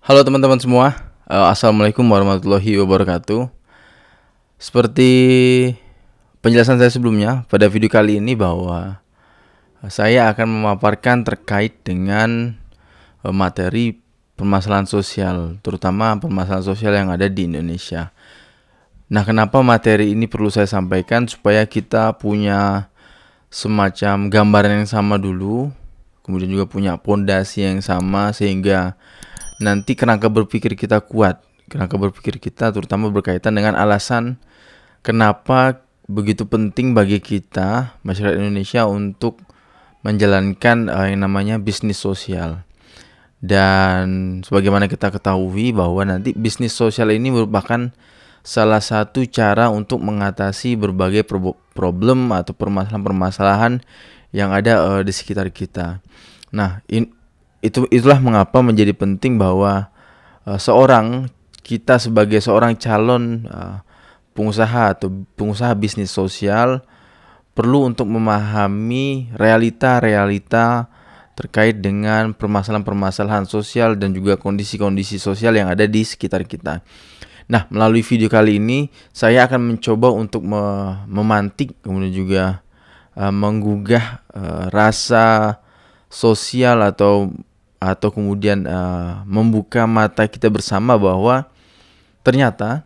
Halo teman-teman semua, Assalamualaikum warahmatullahi wabarakatuh. Seperti penjelasan saya sebelumnya, pada video kali ini bahwa saya akan memaparkan terkait dengan materi permasalahan sosial, terutama permasalahan sosial yang ada di Indonesia. Nah, kenapa materi ini perlu saya sampaikan? Supaya kita punya semacam gambaran yang sama dulu, kemudian juga punya pondasi yang sama, sehingga nanti kerangka berpikir kita kuat. Kerangka berpikir kita terutama berkaitan dengan alasan kenapa begitu penting bagi kita masyarakat Indonesia untuk menjalankan yang namanya bisnis sosial. Dan sebagaimana kita ketahui bahwa nanti bisnis sosial ini merupakan salah satu cara untuk mengatasi berbagai problem atau permasalahan-permasalahan yang ada di sekitar kita. Nah, itulah mengapa menjadi penting bahwa kita sebagai seorang calon pengusaha atau pengusaha bisnis sosial perlu untuk memahami realita-realita terkait dengan permasalahan-permasalahan sosial dan juga kondisi-kondisi sosial yang ada di sekitar kita. Nah, melalui video kali ini saya akan mencoba untuk memantik kemudian juga menggugah rasa sosial atau kemudian membuka mata kita bersama bahwa ternyata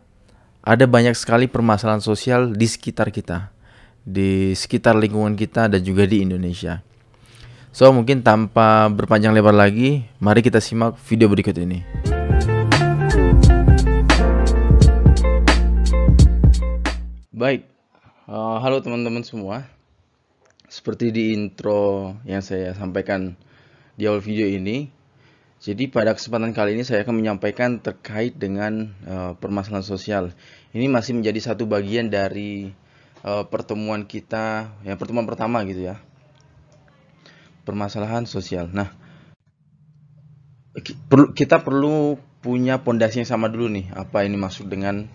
ada banyak sekali permasalahan sosial di sekitar kita, di sekitar lingkungan kita dan juga di Indonesia. So, mungkin tanpa berpanjang lebar lagi, mari kita simak video berikut ini. Baik, halo teman-teman semua. Seperti di intro yang saya sampaikan di awal video ini, jadi pada kesempatan kali ini saya akan menyampaikan terkait dengan permasalahan sosial. Ini masih menjadi satu bagian dari pertemuan kita, yang pertemuan pertama gitu ya, permasalahan sosial. Nah, kita perlu punya pondasi yang sama dulu nih, apa ini maksud dengan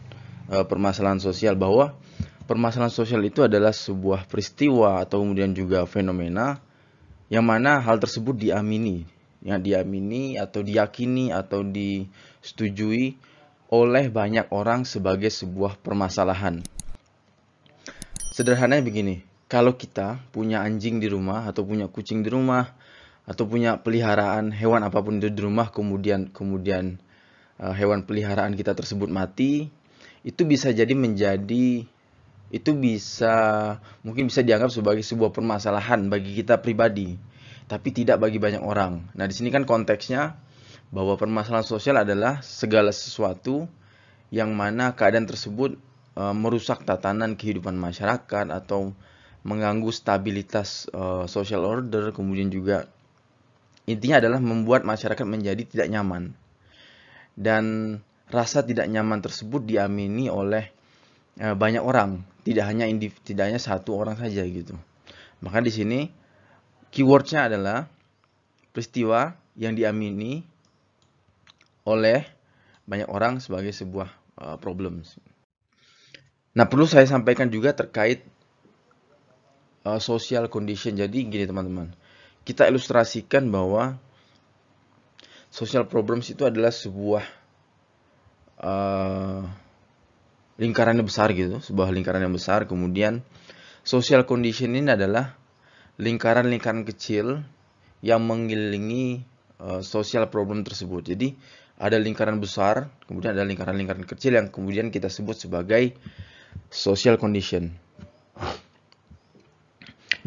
permasalahan sosial, bahwa permasalahan sosial itu adalah sebuah peristiwa atau kemudian juga fenomena yang mana hal tersebut diamini atau diyakini atau disetujui oleh banyak orang sebagai sebuah permasalahan. Sederhananya begini, kalau kita punya anjing di rumah atau punya kucing di rumah atau punya peliharaan hewan apapun itu di rumah, kemudian hewan peliharaan kita tersebut mati, itu mungkin bisa dianggap sebagai sebuah permasalahan bagi kita pribadi, tapi tidak bagi banyak orang. Nah, di sini kan konteksnya bahwa permasalahan sosial adalah segala sesuatu yang mana keadaan tersebut merusak tatanan kehidupan masyarakat atau mengganggu stabilitas social order, kemudian juga intinya adalah membuat masyarakat menjadi tidak nyaman. Dan rasa tidak nyaman tersebut diamini oleh banyak orang, tidak hanya satu orang saja gitu. Maka di sini keywordnya adalah peristiwa yang diamini oleh banyak orang sebagai sebuah problem. Nah, perlu saya sampaikan juga terkait social condition. Jadi gini teman-teman, kita ilustrasikan bahwa social problems itu adalah sebuah lingkaran yang besar gitu, sebuah lingkaran yang besar. Kemudian social condition ini adalah lingkaran-lingkaran kecil yang mengelilingi social problem tersebut. Jadi ada lingkaran besar, kemudian ada lingkaran-lingkaran kecil yang kemudian kita sebut sebagai social condition.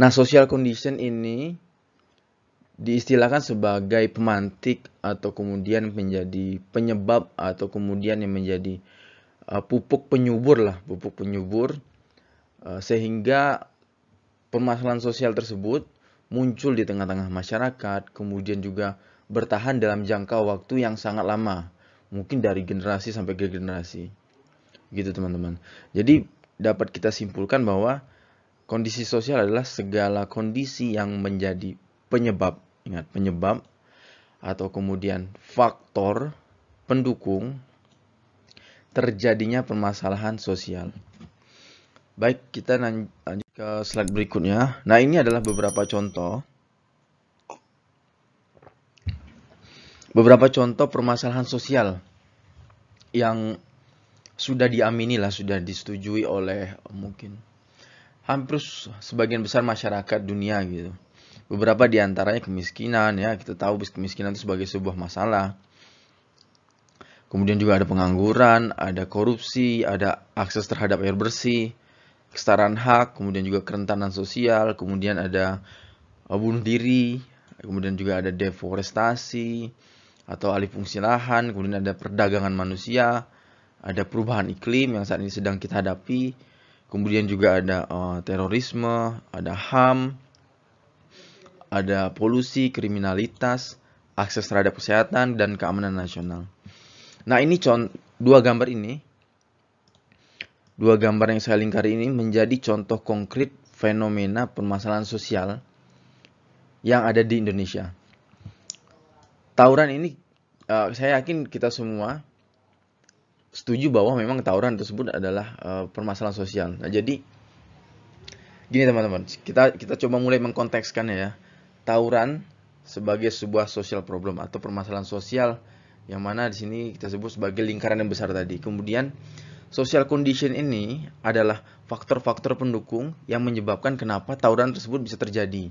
Nah, social condition ini diistilahkan sebagai pemantik atau kemudian menjadi penyebab atau kemudian yang menjadi pupuk penyubur sehingga permasalahan sosial tersebut muncul di tengah-tengah masyarakat, kemudian juga bertahan dalam jangka waktu yang sangat lama, mungkin dari generasi sampai ke generasi. Gitu teman-teman. Jadi dapat kita simpulkan bahwa kondisi sosial adalah segala kondisi yang menjadi penyebab, ingat penyebab atau kemudian faktor pendukung terjadinya permasalahan sosial. Baik, kita lanjut ke slide berikutnya. Nah, ini adalah beberapa contoh beberapa contoh permasalahan sosial yang sudah diamini lah, sudah disetujui oleh mungkin hampir sebagian besar masyarakat dunia gitu. Beberapa di antaranya kemiskinan ya, kita tahu kemiskinan itu sebagai sebuah masalah. Kemudian juga ada pengangguran, ada korupsi, ada akses terhadap air bersih, kesetaraan hak, kemudian juga kerentanan sosial, kemudian ada bunuh diri, kemudian juga ada deforestasi atau alih fungsi lahan, kemudian ada perdagangan manusia, ada perubahan iklim yang saat ini sedang kita hadapi, kemudian juga ada terorisme, ada HAM, ada polusi, kriminalitas, akses terhadap kesehatan, dan keamanan nasional. Nah, ini dua gambar yang saya lingkari ini menjadi contoh konkret fenomena permasalahan sosial yang ada di Indonesia. Tawuran ini, saya yakin kita semua setuju bahwa memang tawuran tersebut adalah permasalahan sosial. Nah, jadi gini teman-teman, kita coba mulai mengkontekskan ya, tawuran sebagai sebuah social problem atau permasalahan sosial yang mana di sini kita sebut sebagai lingkaran yang besar tadi. Kemudian social condition ini adalah faktor-faktor pendukung yang menyebabkan kenapa tawuran tersebut bisa terjadi.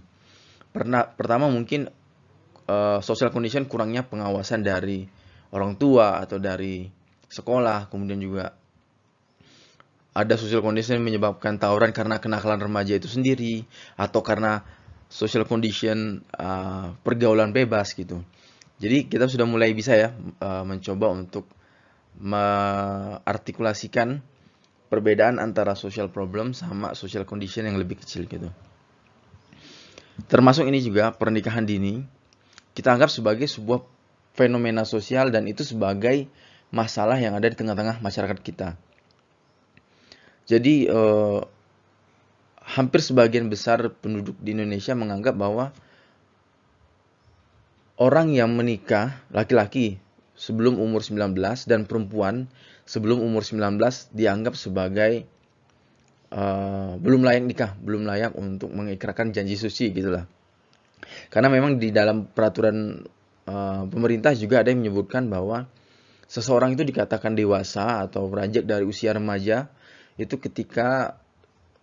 Pertama mungkin social condition kurangnya pengawasan dari orang tua atau dari sekolah, kemudian juga ada social condition yang menyebabkan tawuran karena kenakalan remaja itu sendiri atau karena social condition pergaulan bebas gitu. Jadi kita sudah mulai bisa ya mencoba untuk mengartikulasikan perbedaan antara social problem sama social condition yang lebih kecil gitu. Termasuk ini juga pernikahan dini kita anggap sebagai sebuah fenomena sosial dan itu sebagai masalah yang ada di tengah-tengah masyarakat kita. Jadi hampir sebagian besar penduduk di Indonesia menganggap bahwa orang yang menikah laki-laki sebelum umur 19 dan perempuan sebelum umur 19 dianggap sebagai belum layak nikah, belum layak untuk mengikrarkan janji suci gitulah. Karena memang di dalam peraturan pemerintah juga ada yang menyebutkan bahwa seseorang itu dikatakan dewasa atau beranjak dari usia remaja itu ketika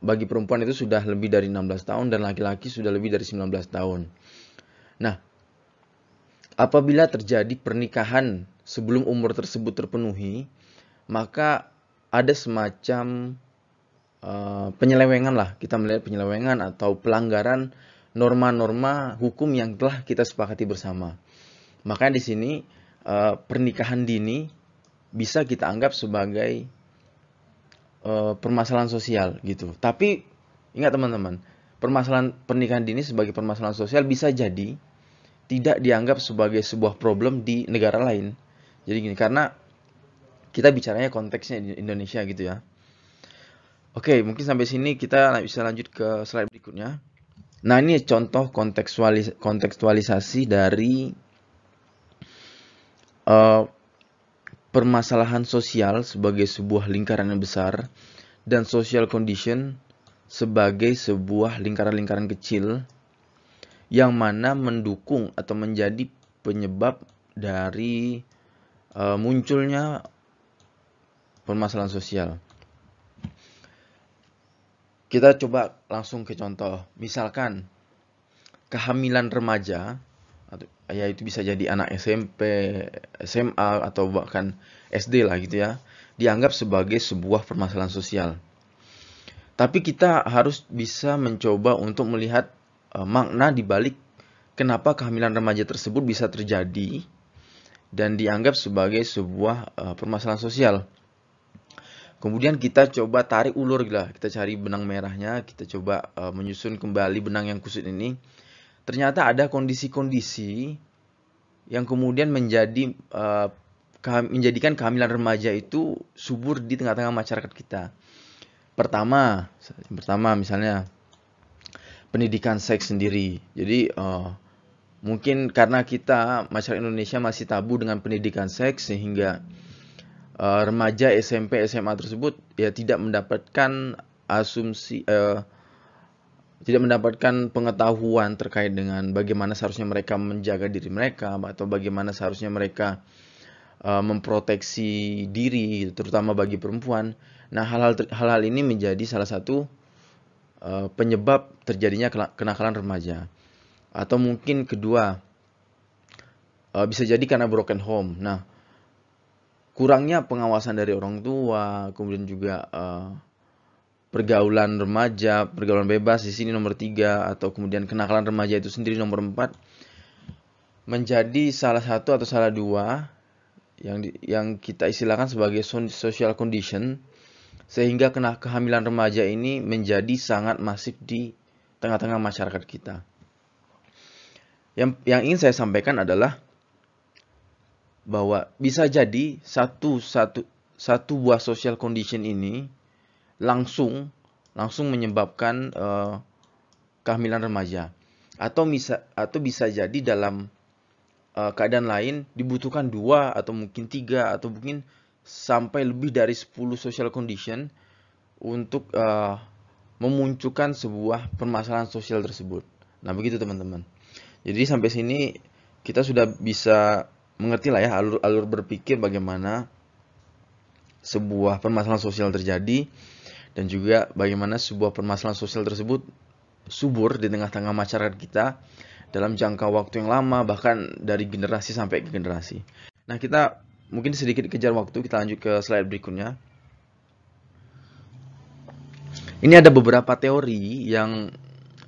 bagi perempuan itu sudah lebih dari 16 tahun dan laki-laki sudah lebih dari 19 tahun. Nah, apabila terjadi pernikahan sebelum umur tersebut terpenuhi, maka ada semacam penyelewengan lah. Kita melihat penyelewengan atau pelanggaran norma-norma hukum yang telah kita sepakati bersama. Makanya di sini pernikahan dini bisa kita anggap sebagai permasalahan sosial gitu. Tapi ingat teman-teman, permasalahan pernikahan dini sebagai permasalahan sosial bisa jadi tidak dianggap sebagai sebuah problem di negara lain. Jadi gini, karena kita bicaranya konteksnya di Indonesia gitu ya. Oke, mungkin sampai sini kita bisa lanjut ke slide berikutnya. Nah, ini contoh kontekstualisasi dari permasalahan sosial sebagai sebuah lingkaran yang besar dan social condition sebagai sebuah lingkaran-lingkaran kecil yang mana mendukung atau menjadi penyebab dari munculnya permasalahan sosial. Kita coba langsung ke contoh. Misalkan kehamilan remaja, yaitu bisa jadi anak SMP, SMA, atau bahkan SD lah gitu ya, dianggap sebagai sebuah permasalahan sosial. Tapi kita harus bisa mencoba untuk melihat makna dibalik kenapa kehamilan remaja tersebut bisa terjadi dan dianggap sebagai sebuah permasalahan sosial. Kemudian kita coba tarik ulur lah, kita cari benang merahnya, kita coba menyusun kembali benang yang kusut ini. Ternyata ada kondisi-kondisi yang kemudian menjadikan kehamilan remaja itu subur di tengah-tengah masyarakat kita. Pertama misalnya pendidikan seks sendiri. Jadi mungkin karena kita masyarakat Indonesia masih tabu dengan pendidikan seks sehingga remaja SMP SMA tersebut ya tidak mendapatkan asumsi tidak mendapatkan pengetahuan terkait dengan bagaimana seharusnya mereka menjaga diri mereka atau bagaimana seharusnya mereka memproteksi diri, terutama bagi perempuan. Nah, hal-hal ini menjadi salah satu penyebab terjadinya kenakalan remaja. Atau mungkin kedua, bisa jadi karena broken home. Nah, kurangnya pengawasan dari orang tua, kemudian juga pergaulan remaja, pergaulan bebas di sini nomor 3, atau kemudian kenakalan remaja itu sendiri nomor 4, menjadi salah satu atau salah dua yang kita istilahkan sebagai social condition, sehingga kehamilan remaja ini menjadi sangat masif di tengah-tengah masyarakat kita. Yang ingin saya sampaikan adalah bahwa bisa jadi satu buah social condition ini langsung menyebabkan kehamilan remaja, atau bisa jadi dalam keadaan lain dibutuhkan 2 atau mungkin 3 atau mungkin sampai lebih dari 10 social condition untuk memunculkan sebuah permasalahan sosial tersebut. Nah, begitu teman-teman. Jadi sampai sini kita sudah bisa mengerti lah ya alur berpikir bagaimana sebuah permasalahan sosial terjadi, dan juga bagaimana sebuah permasalahan sosial tersebut subur di tengah-tengah masyarakat kita dalam jangka waktu yang lama, bahkan dari generasi sampai ke generasi. Nah, kita mungkin sedikit kejar waktu, kita lanjut ke slide berikutnya. Ini ada beberapa teori yang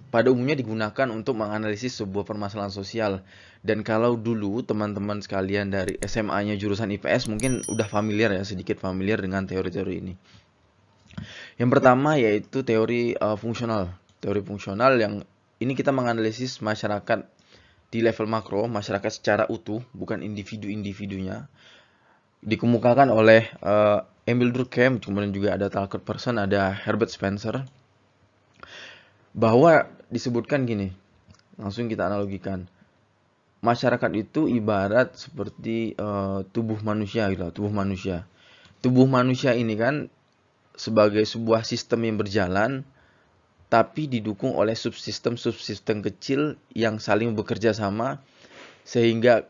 pada umumnya digunakan untuk menganalisis sebuah permasalahan sosial. Dan kalau dulu teman-teman sekalian dari SMA-nya jurusan IPS mungkin udah familiar ya, sedikit familiar dengan teori-teori ini. Yang pertama yaitu teori fungsional. Teori fungsional yang ini kita menganalisis masyarakat di level makro, masyarakat secara utuh, bukan individu-individunya. Dikemukakan oleh Emil Durkheim, kemudian juga ada Talcott Parsons, ada Herbert Spencer. Bahwa disebutkan gini, langsung kita analogikan. Masyarakat itu ibarat seperti tubuh manusia gitu, tubuh manusia. Tubuh manusia ini kan sebagai sebuah sistem yang berjalan, tapi didukung oleh subsistem kecil yang saling bekerja sama, sehingga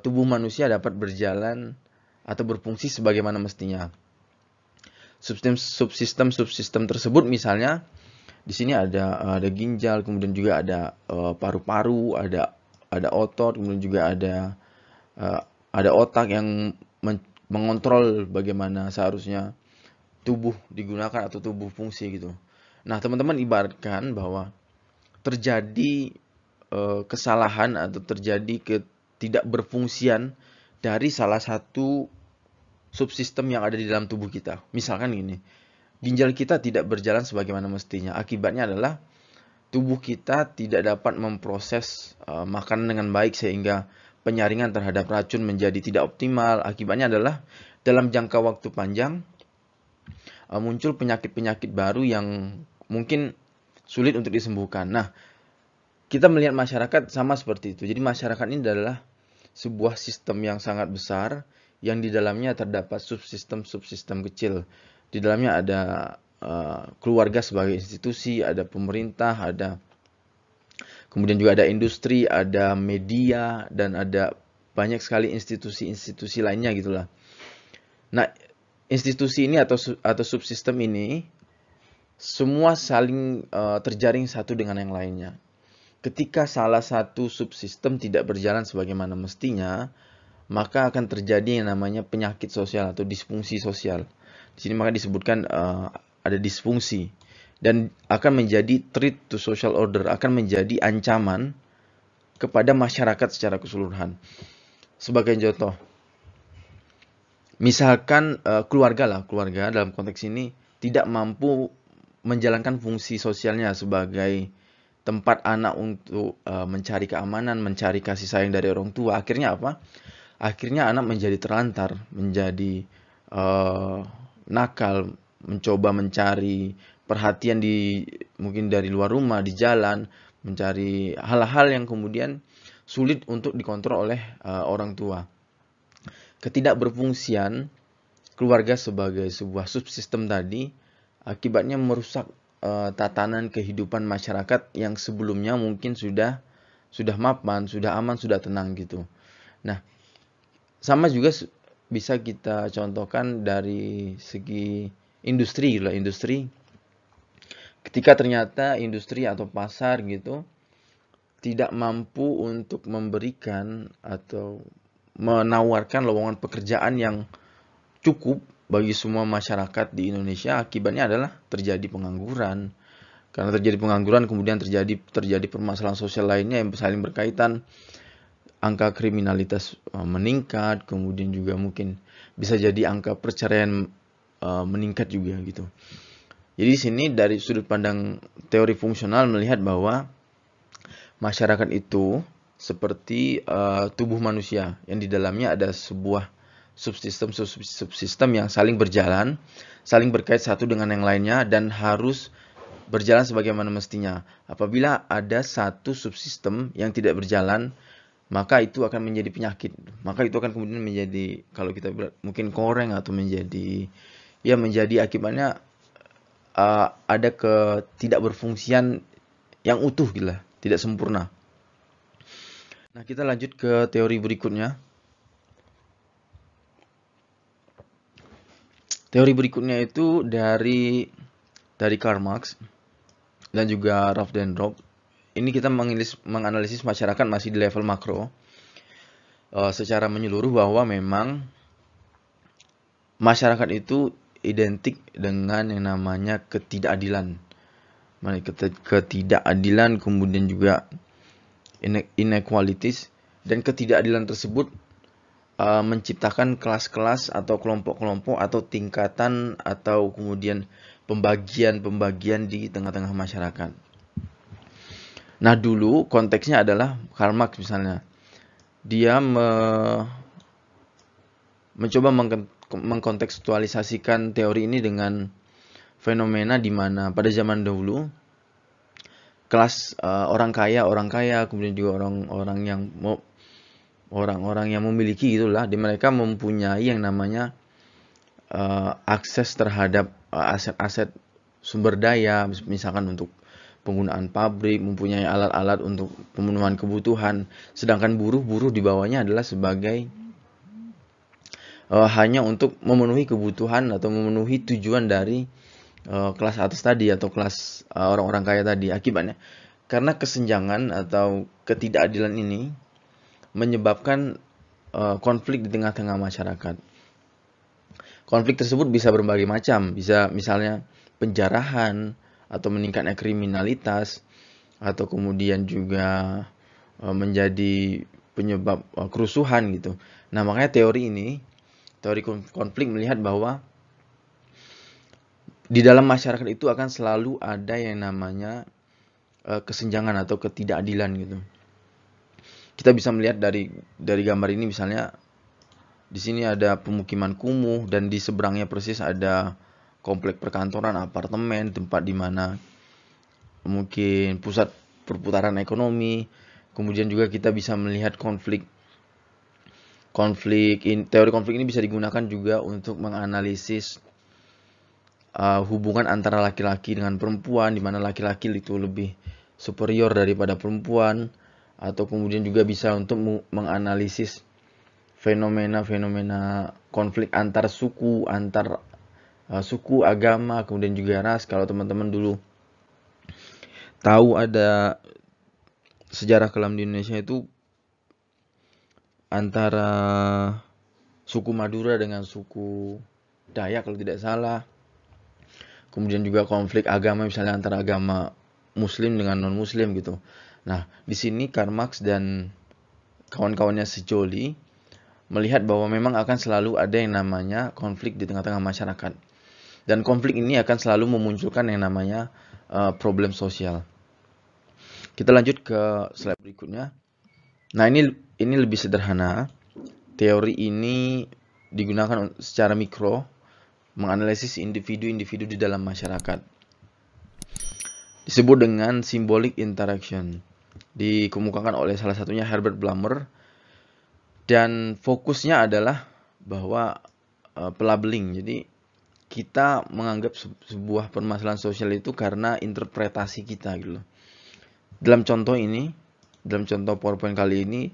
tubuh manusia dapat berjalan atau berfungsi sebagaimana mestinya. Subsistem tersebut misalnya di sini ada ginjal, kemudian juga ada paru-paru, ada otot, kemudian juga ada otak yang mengontrol bagaimana seharusnya tubuh digunakan atau tubuh fungsi gitu. Nah, teman-teman ibaratkan bahwa terjadi kesalahan atau terjadi ketidakberfungsian dari salah satu subsistem yang ada di dalam tubuh kita. Misalkan gini, ginjal kita tidak berjalan sebagaimana mestinya. Akibatnya adalah tubuh kita tidak dapat memproses makanan dengan baik, sehingga penyaringan terhadap racun menjadi tidak optimal. Akibatnya adalah dalam jangka waktu panjang muncul penyakit-penyakit baru yang mungkin sulit untuk disembuhkan. Nah, kita melihat masyarakat sama seperti itu. Jadi masyarakat ini adalah sebuah sistem yang sangat besar, yang di dalamnya terdapat subsistem kecil. Di dalamnya ada keluarga sebagai institusi, ada pemerintah, kemudian juga ada industri, ada media, dan ada banyak sekali institusi-institusi lainnya gitulah. Nah, institusi ini atau subsistem ini semua saling terjaring satu dengan yang lainnya. Ketika salah satu subsistem tidak berjalan sebagaimana mestinya, maka akan terjadi yang namanya penyakit sosial atau disfungsi sosial. Di sini maka disebutkan ada disfungsi, dan akan menjadi threat to social order, akan menjadi ancaman kepada masyarakat secara keseluruhan. Sebagai contoh, misalkan keluarga dalam konteks ini tidak mampu menjalankan fungsi sosialnya sebagai tempat anak untuk mencari keamanan, mencari kasih sayang dari orang tua. Akhirnya apa? Akhirnya anak menjadi terlantar, menjadi nakal, mencoba mencari perhatian mungkin dari luar rumah, di jalan, mencari hal-hal yang kemudian sulit untuk dikontrol oleh orang tua. Ketidakberfungsian keluarga sebagai sebuah subsistem tadi akibatnya merusak tatanan kehidupan masyarakat yang sebelumnya mungkin sudah mapan, sudah aman, sudah tenang gitu. Nah, sama juga bisa kita contohkan dari segi industri lah, industri. Ketika ternyata industri atau pasar gitu tidak mampu untuk memberikan atau menawarkan lowongan pekerjaan yang cukup bagi semua masyarakat di Indonesia, akibatnya adalah terjadi pengangguran. Karena terjadi pengangguran, kemudian terjadi permasalahan sosial lainnya yang saling berkaitan. Angka kriminalitas meningkat, kemudian juga mungkin bisa jadi angka perceraian meningkat juga gitu. Jadi di sini dari sudut pandang teori fungsional melihat bahwa masyarakat itu seperti tubuh manusia yang di dalamnya ada sebuah subsistem yang saling berjalan, saling berkait satu dengan yang lainnya dan harus berjalan sebagaimana mestinya. Apabila ada satu subsistem yang tidak berjalan, maka itu akan menjadi penyakit. Maka itu akan kemudian menjadi, kalau kita mungkin koreng atau menjadi akibatnya ada ketidakberfungsian yang utuh gitu lah, tidak sempurna. Nah, kita lanjut ke teori berikutnya. Teori berikutnya itu dari Karl Marx dan juga Ralph Dendrop. Ini kita menganalisis masyarakat masih di level makro secara menyeluruh bahwa memang masyarakat itu identik dengan yang namanya ketidakadilan. Ketidakadilan, kemudian juga inequalities, dan ketidakadilan tersebut menciptakan kelas-kelas atau kelompok-kelompok atau tingkatan atau kemudian pembagian-pembagian di tengah-tengah masyarakat. Nah, dulu konteksnya adalah Karl Marx misalnya. Dia mencoba mengkontekstualisasikan teori ini dengan fenomena di mana pada zaman dahulu kelas orang kaya, kemudian juga orang-orang yang memiliki itulah, di mereka mempunyai yang namanya akses terhadap aset-aset sumber daya, misalkan untuk penggunaan pabrik, mempunyai alat-alat untuk pemenuhan kebutuhan, sedangkan buruh di bawahnya adalah sebagai hanya untuk memenuhi kebutuhan atau memenuhi tujuan dari kelas atas tadi atau kelas orang-orang kaya tadi. Akibatnya karena kesenjangan atau ketidakadilan ini menyebabkan konflik di tengah-tengah masyarakat. Konflik tersebut bisa berbagai macam, bisa misalnya penjarahan atau meningkatnya kriminalitas, atau kemudian juga menjadi penyebab kerusuhan gitu. Nah, makanya teori konflik melihat bahwa di dalam masyarakat itu akan selalu ada yang namanya kesenjangan atau ketidakadilan gitu. Kita bisa melihat dari gambar ini, misalnya di sini ada pemukiman kumuh dan di seberangnya persis ada komplek perkantoran, apartemen, tempat di mana mungkin pusat perputaran ekonomi. Kemudian juga kita bisa melihat teori konflik ini bisa digunakan juga untuk menganalisis hubungan antara laki-laki dengan perempuan, di mana laki-laki itu lebih superior daripada perempuan, atau kemudian juga bisa untuk menganalisis fenomena-fenomena konflik antar suku, suku, agama, kemudian juga ras. Kalau teman-teman dulu tahu ada sejarah kelam di Indonesia itu antara suku Madura dengan suku Dayak kalau tidak salah. Kemudian juga konflik agama misalnya antara agama Muslim dengan non-Muslim gitu. Nah, di sini Karl Marx dan kawan-kawannya Sejoli melihat bahwa memang akan selalu ada yang namanya konflik di tengah-tengah masyarakat. Dan konflik ini akan selalu memunculkan yang namanya problem sosial. Kita lanjut ke slide berikutnya. Nah, ini lebih sederhana. Teori ini digunakan secara mikro menganalisis individu-individu di dalam masyarakat. Disebut dengan symbolic interaction. Dikemukakan oleh salah satunya Herbert Blumer. Dan fokusnya adalah bahwa pelabeling. Jadi kita menganggap sebuah permasalahan sosial itu karena interpretasi kita gitu loh. Dalam contoh PowerPoint kali ini,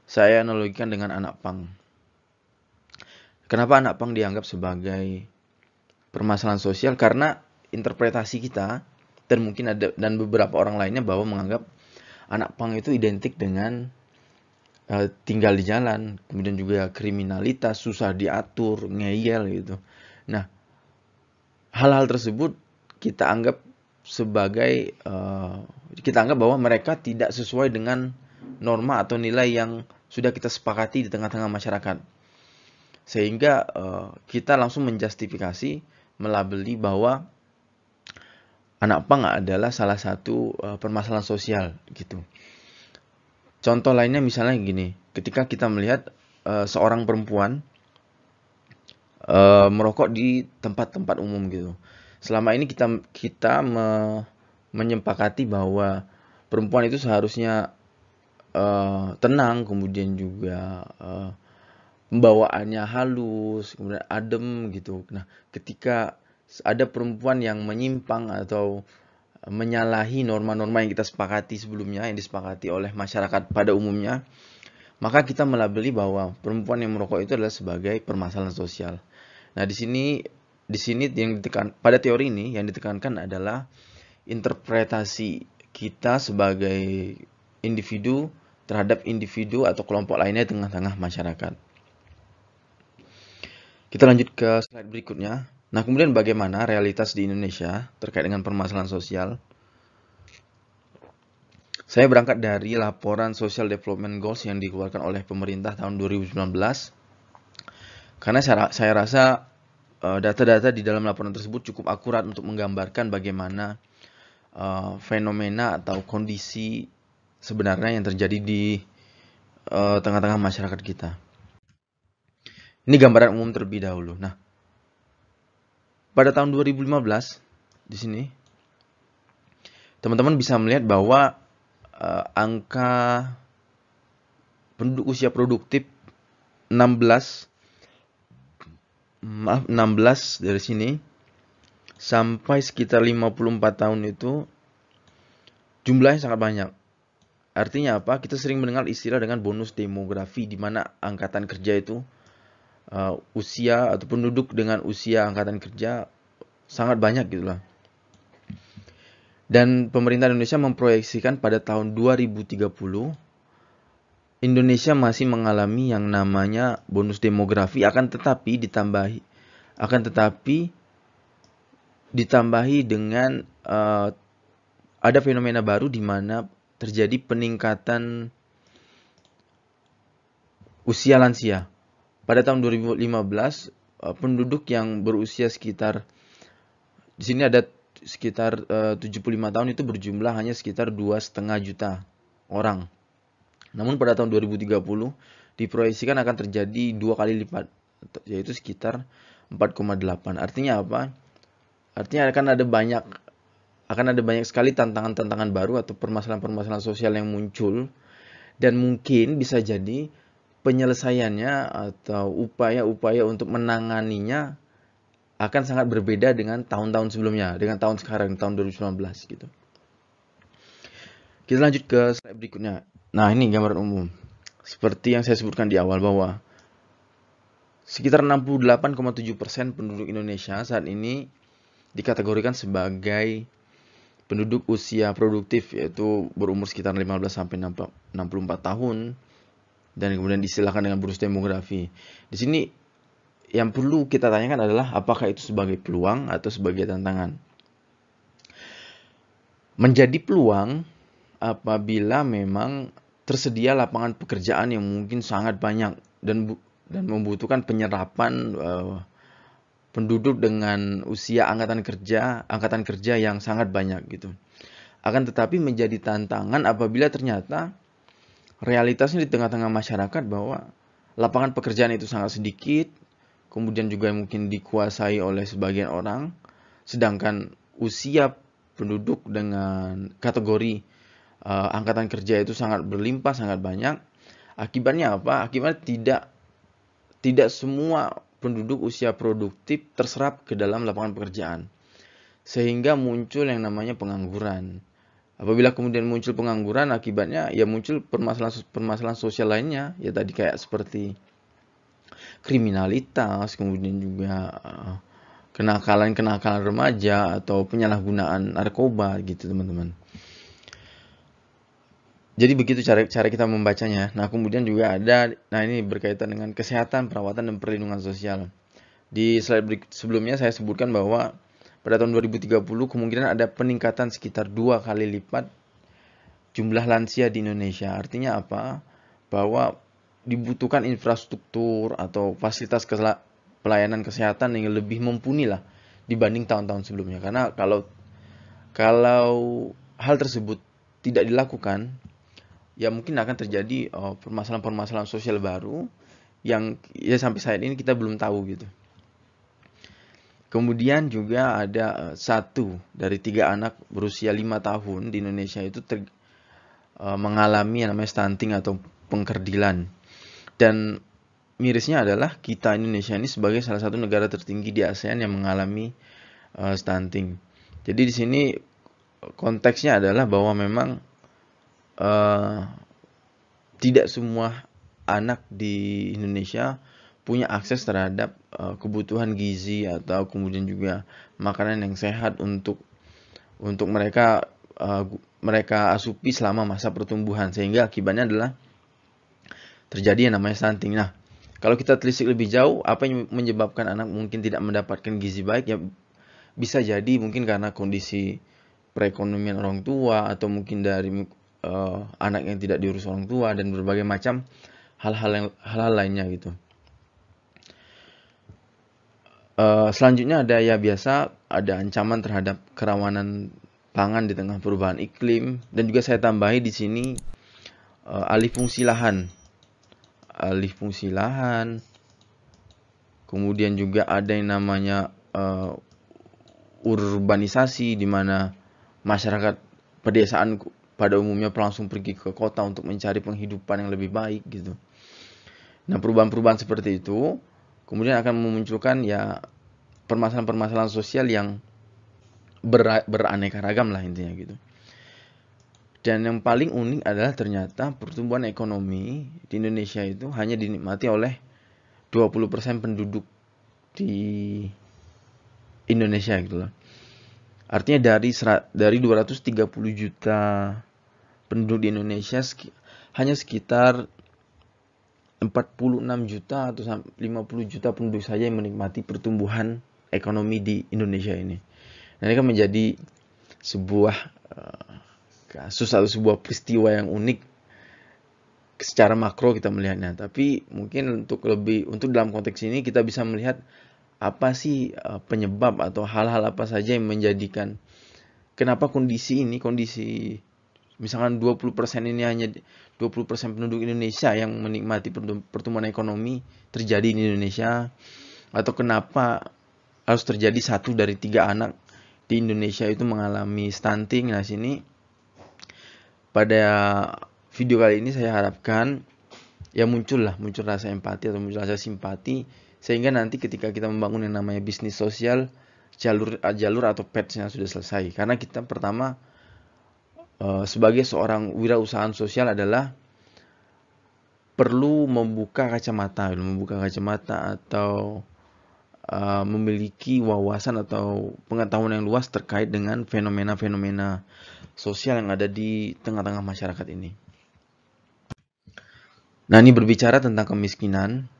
saya analogikan dengan anak pang. Kenapa anak pang dianggap sebagai permasalahan sosial? Karena interpretasi kita dan beberapa orang lainnya bahwa menganggap anak pang itu identik dengan tinggal di jalan, kemudian juga kriminalitas, susah diatur, ngeyel gitu. Nah, hal-hal tersebut kita anggap bahwa mereka tidak sesuai dengan norma atau nilai yang sudah kita sepakati di tengah-tengah masyarakat. Sehingga kita langsung menjustifikasi, melabeli bahwa anak pang adalah salah satu permasalahan sosial gitu. Contoh lainnya misalnya gini, ketika kita melihat seorang perempuan merokok di tempat-tempat umum gitu. Selama ini kita menyepakati bahwa perempuan itu seharusnya tenang, kemudian juga pembawaannya halus, kemudian adem gitu. Nah, ketika ada perempuan yang menyimpang atau menyalahi norma-norma yang kita sepakati sebelumnya, yang disepakati oleh masyarakat pada umumnya, maka kita melabeli bahwa perempuan yang merokok itu adalah sebagai permasalahan sosial. Nah, di sini pada teori ini yang ditekankan adalah interpretasi kita sebagai individu terhadap individu atau kelompok lainnya di tengah-tengah masyarakat. Kita lanjut ke slide berikutnya. Nah, kemudian bagaimana realitas di Indonesia terkait dengan permasalahan sosial? Saya berangkat dari laporan Social Development Goals yang dikeluarkan oleh pemerintah tahun 2019. Karena saya rasa data-data di dalam laporan tersebut cukup akurat untuk menggambarkan bagaimana fenomena atau kondisi sebenarnya yang terjadi di tengah-tengah masyarakat kita. Ini gambaran umum terlebih dahulu. Nah, pada tahun 2015 di sini teman-teman bisa melihat bahwa angka penduduk usia produktif 16 dari sini sampai sekitar 54 tahun itu jumlahnya sangat banyak. Artinya apa? Kita sering mendengar istilah dengan bonus demografi, di mana angkatan kerja itu usia atau penduduk dengan usia angkatan kerja sangat banyak gitulah. Dan pemerintah Indonesia memproyeksikan pada tahun 2030 Indonesia masih mengalami yang namanya bonus demografi, akan tetapi ditambahi dengan ada fenomena baru di mana terjadi peningkatan usia lansia. Pada tahun 2015 penduduk yang berusia sekitar di sini ada sekitar 75 tahun itu berjumlah hanya sekitar 2,5 juta orang. Namun pada tahun 2030 diproyeksikan akan terjadi 2 kali lipat, yaitu sekitar 4,8. Artinya apa? Artinya akan ada banyak sekali tantangan-tantangan baru atau permasalahan-permasalahan sosial yang muncul, dan mungkin bisa jadi penyelesaiannya atau upaya-upaya untuk menanganinya akan sangat berbeda dengan tahun-tahun sebelumnya, dengan tahun sekarang, tahun 2019 gitu. Kita lanjut ke slide berikutnya. Nah, ini gambaran umum. Seperti yang saya sebutkan di awal bahwa sekitar 68,7% penduduk Indonesia saat ini dikategorikan sebagai penduduk usia produktif, yaitu berumur sekitar 15 sampai 64 tahun, dan kemudian diistilahkan dengan bonus demografi. Di sini yang perlu kita tanyakan adalah apakah itu sebagai peluang atau sebagai tantangan. Menjadi peluang apabila memang tersedia lapangan pekerjaan yang mungkin sangat banyak dan membutuhkan penyerapan penduduk dengan usia angkatan kerja yang sangat banyak gitu. Akan tetapi menjadi tantangan apabila ternyata realitasnya di tengah-tengah masyarakat bahwa lapangan pekerjaan itu sangat sedikit, kemudian juga mungkin dikuasai oleh sebagian orang, sedangkan usia penduduk dengan kategori angkatan kerja itu sangat berlimpah, sangat banyak. Akibatnya apa? Akibatnya tidak semua penduduk usia produktif terserap ke dalam lapangan pekerjaan. Sehingga muncul yang namanya pengangguran. Apabila kemudian muncul pengangguran, akibatnya ya muncul permasalahan sosial lainnya, ya tadi kayak seperti kriminalitas, kemudian juga kenakalan remaja atau penyalahgunaan narkoba gitu, teman-teman. Jadi begitu cara kita membacanya. Nah, kemudian juga ada, ini berkaitan dengan kesehatan, perawatan, dan perlindungan sosial. Di slide sebelumnya saya sebutkan bahwa pada tahun 2030 kemungkinan ada peningkatan sekitar 2 kali lipat jumlah lansia di Indonesia. Artinya apa? Bahwa dibutuhkan infrastruktur atau fasilitas pelayanan kesehatan yang lebih mumpuni lah dibanding tahun-tahun sebelumnya. Karena kalau hal tersebut tidak dilakukan, ya mungkin akan terjadi permasalahan-permasalahan sosial baru yang ya sampai saat ini kita belum tahu gitu. Kemudian juga ada 1 dari 3 anak berusia 5 tahun di Indonesia itu mengalami yang namanya stunting atau pengkerdilan. Dan mirisnya adalah kita Indonesia ini sebagai salah satu negara tertinggi di ASEAN yang mengalami stunting. Jadi di sini konteksnya adalah bahwa memang tidak semua anak di Indonesia punya akses terhadap kebutuhan gizi atau kemudian juga makanan yang sehat untuk mereka asupi selama masa pertumbuhan, sehingga akibatnya adalah terjadi yang namanya stunting. Nah, kalau kita telisik lebih jauh, apa yang menyebabkan anak mungkin tidak mendapatkan gizi baik, ya bisa jadi mungkin karena kondisi perekonomian orang tua atau mungkin dari anak yang tidak diurus orang tua dan berbagai macam hal-hal lainnya gitu. Selanjutnya ada ada ancaman terhadap kerawanan pangan di tengah perubahan iklim, dan juga saya tambahi di sini alih fungsi lahan, kemudian juga ada yang namanya urbanisasi, di mana masyarakat pedesaan pada umumnya langsung pergi ke kota untuk mencari penghidupan yang lebih baik gitu. Nah, perubahan-perubahan seperti itu kemudian akan memunculkan ya permasalahan-permasalahan sosial yang beraneka ragam lah intinya gitu. Dan yang paling unik adalah ternyata pertumbuhan ekonomi di Indonesia itu hanya dinikmati oleh 20% penduduk di Indonesia gitu loh. Artinya dari 230 juta penduduk di Indonesia hanya sekitar 46 juta atau 50 juta penduduk saja yang menikmati pertumbuhan ekonomi di Indonesia ini. Nah, ini kan menjadi sebuah kasus atau sebuah peristiwa yang unik secara makro kita melihatnya. Tapi mungkin untuk dalam konteks ini kita bisa melihat apa sih penyebab atau hal-hal apa saja yang menjadikan kenapa kondisi misalkan 20% ini hanya 20% penduduk Indonesia yang menikmati pertumbuhan ekonomi terjadi di Indonesia, atau kenapa harus terjadi 1 dari 3 anak di Indonesia itu mengalami stunting. Nah, sini pada video kali ini saya harapkan ya muncul rasa empati atau muncul rasa simpati, sehingga nanti ketika kita membangun yang namanya bisnis sosial, jalur atau path-nya sudah selesai. Karena kita pertama sebagai seorang wirausahaan sosial adalah perlu membuka kacamata atau memiliki wawasan atau pengetahuan yang luas terkait dengan fenomena-fenomena sosial yang ada di tengah-tengah masyarakat ini. Nah, ini berbicara tentang kemiskinan.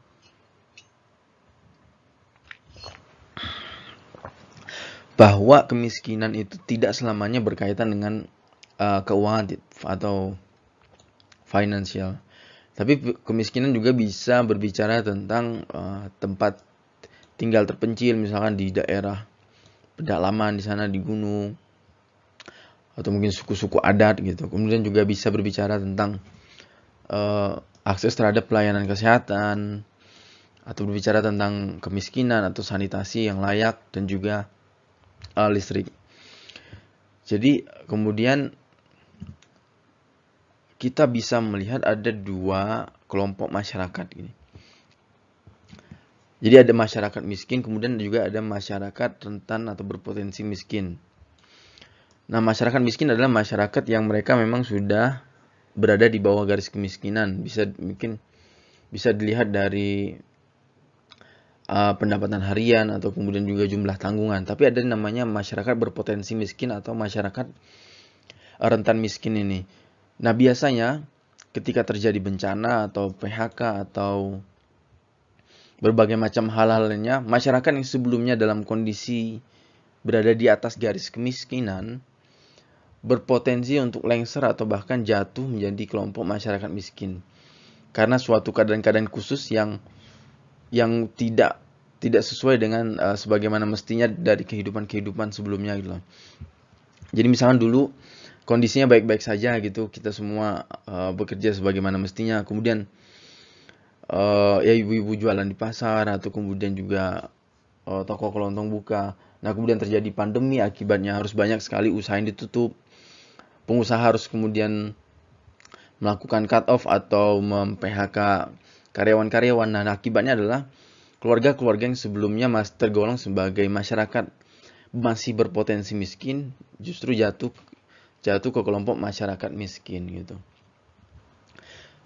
Bahwa kemiskinan itu tidak selamanya berkaitan dengan keuangan atau finansial. Tapi kemiskinan juga bisa berbicara tentang tempat tinggal terpencil, misalkan di daerah pedalaman di sana di gunung, atau mungkin suku-suku adat gitu. Kemudian juga bisa berbicara tentang akses terhadap pelayanan kesehatan, atau berbicara tentang kemiskinan atau sanitasi yang layak, dan juga listrik. Jadi kemudian kita bisa melihat ada 2 kelompok masyarakat ini. Jadi ada masyarakat miskin, kemudian juga ada masyarakat rentan atau berpotensi miskin. Nah, masyarakat miskin adalah masyarakat yang mereka memang sudah berada di bawah garis kemiskinan. Bisa dilihat dari pendapatan harian atau kemudian juga jumlah tanggungan. Tapi ada namanya masyarakat berpotensi miskin atau masyarakat rentan miskin ini. Nah, biasanya ketika terjadi bencana atau PHK atau berbagai macam hal-hal lainnya, masyarakat yang sebelumnya dalam kondisi berada di atas garis kemiskinan berpotensi untuk lengser atau bahkan jatuh menjadi kelompok masyarakat miskin karena suatu keadaan-keadaan khusus yang tidak sesuai dengan sebagaimana mestinya dari kehidupan sebelumnya gitu loh. Jadi misalkan dulu kondisinya baik-baik saja gitu, kita semua bekerja sebagaimana mestinya, kemudian ya ibu-ibu jualan di pasar atau kemudian juga toko kelontong buka. Nah, kemudian terjadi pandemi, akibatnya harus banyak sekali usaha yang ditutup. Pengusaha harus kemudian melakukan cut off atau mem-PHK karyawan-karyawan. Nah, akibatnya adalah keluarga-keluarga yang sebelumnya masih tergolong sebagai masyarakat masih berpotensi miskin justru jatuh ke kelompok masyarakat miskin gitu.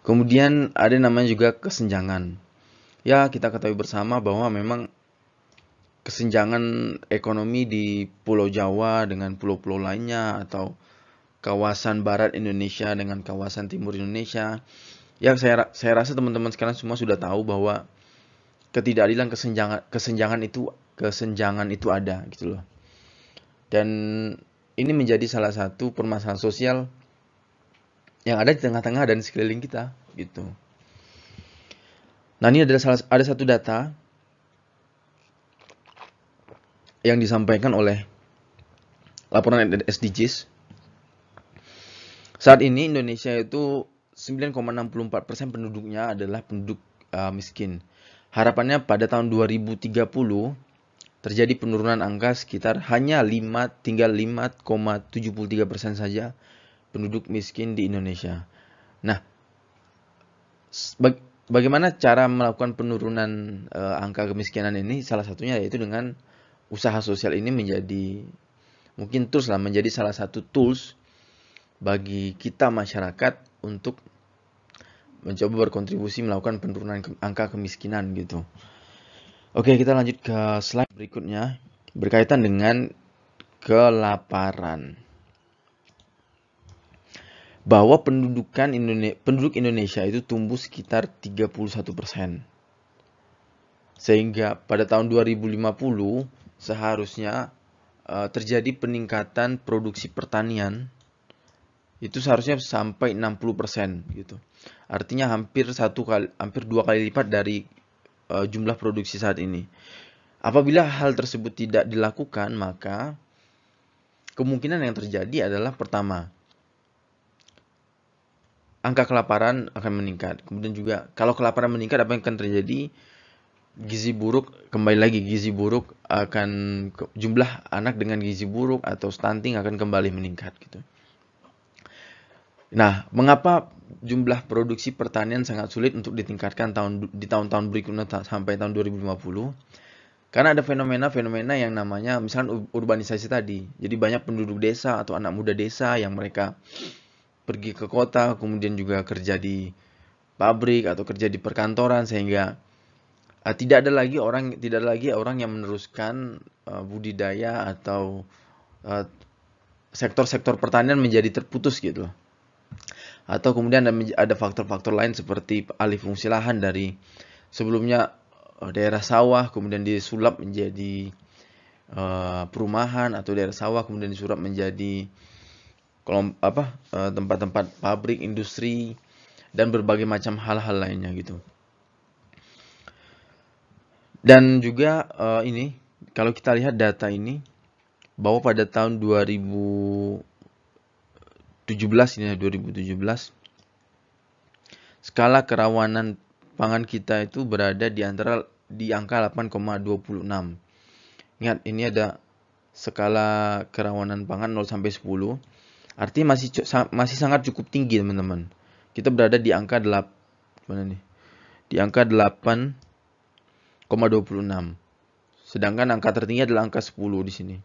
Kemudian ada namanya juga kesenjangan. Ya, kita ketahui bersama bahwa memang kesenjangan ekonomi di Pulau Jawa dengan pulau-pulau lainnya atau kawasan barat Indonesia dengan kawasan timur Indonesia. Ya, saya rasa teman-teman sekalian semua sudah tahu bahwa ketidakadilan kesenjangan itu ada gitu loh. Dan ini menjadi salah satu permasalahan sosial yang ada di tengah-tengah dan sekeliling kita gitu. Nah, ini ada satu data yang disampaikan oleh laporan SDGs. Saat ini Indonesia itu 9,64% penduduknya adalah penduduk miskin. Harapannya pada tahun 2030 terjadi penurunan angka sekitar hanya tinggal 5,73% saja penduduk miskin di Indonesia. Nah, bagaimana cara melakukan penurunan angka kemiskinan ini? Salah satunya yaitu dengan usaha sosial ini menjadi salah satu tools bagi kita masyarakat untuk mencoba berkontribusi melakukan penurunan angka kemiskinan gitu. Oke, kita lanjut ke slide berikutnya berkaitan dengan kelaparan. Bahwa penduduk Indonesia itu tumbuh sekitar 31%. Sehingga pada tahun 2050 seharusnya terjadi peningkatan produksi pertanian itu seharusnya sampai 60% gitu. Artinya hampir 2 kali lipat dari jumlah produksi saat ini. Apabila hal tersebut tidak dilakukan, maka kemungkinan yang terjadi adalah pertama, angka kelaparan akan meningkat. Kemudian juga kalau kelaparan meningkat, apa yang akan terjadi? Gizi buruk akan jumlah anak dengan gizi buruk atau stunting akan kembali meningkat gitu. Nah, mengapa jumlah produksi pertanian sangat sulit untuk ditingkatkan di tahun-tahun berikutnya sampai tahun 2050? Karena ada fenomena-fenomena yang namanya misalkan urbanisasi tadi. Jadi banyak penduduk desa atau anak muda desa yang mereka pergi ke kota, kemudian juga kerja di pabrik atau kerja di perkantoran, sehingga tidak ada lagi orang yang meneruskan budidaya atau sektor-sektor pertanian menjadi terputus gitu. Atau kemudian ada faktor-faktor lain seperti alih fungsi lahan dari sebelumnya daerah sawah kemudian disulap menjadi perumahan, atau daerah sawah kemudian disulap menjadi tempat-tempat pabrik, industri, dan berbagai macam hal-hal lainnya gitu. Dan juga ini kalau kita lihat data ini bahwa pada tahun 2017 skala kerawanan pangan kita itu berada di angka 8,26. Ingat, ini ada skala kerawanan pangan 0 sampai 10. Artinya masih sangat cukup tinggi, teman-teman. Kita berada di angka 8 Sedangkan angka tertinggi adalah angka 10 di sini.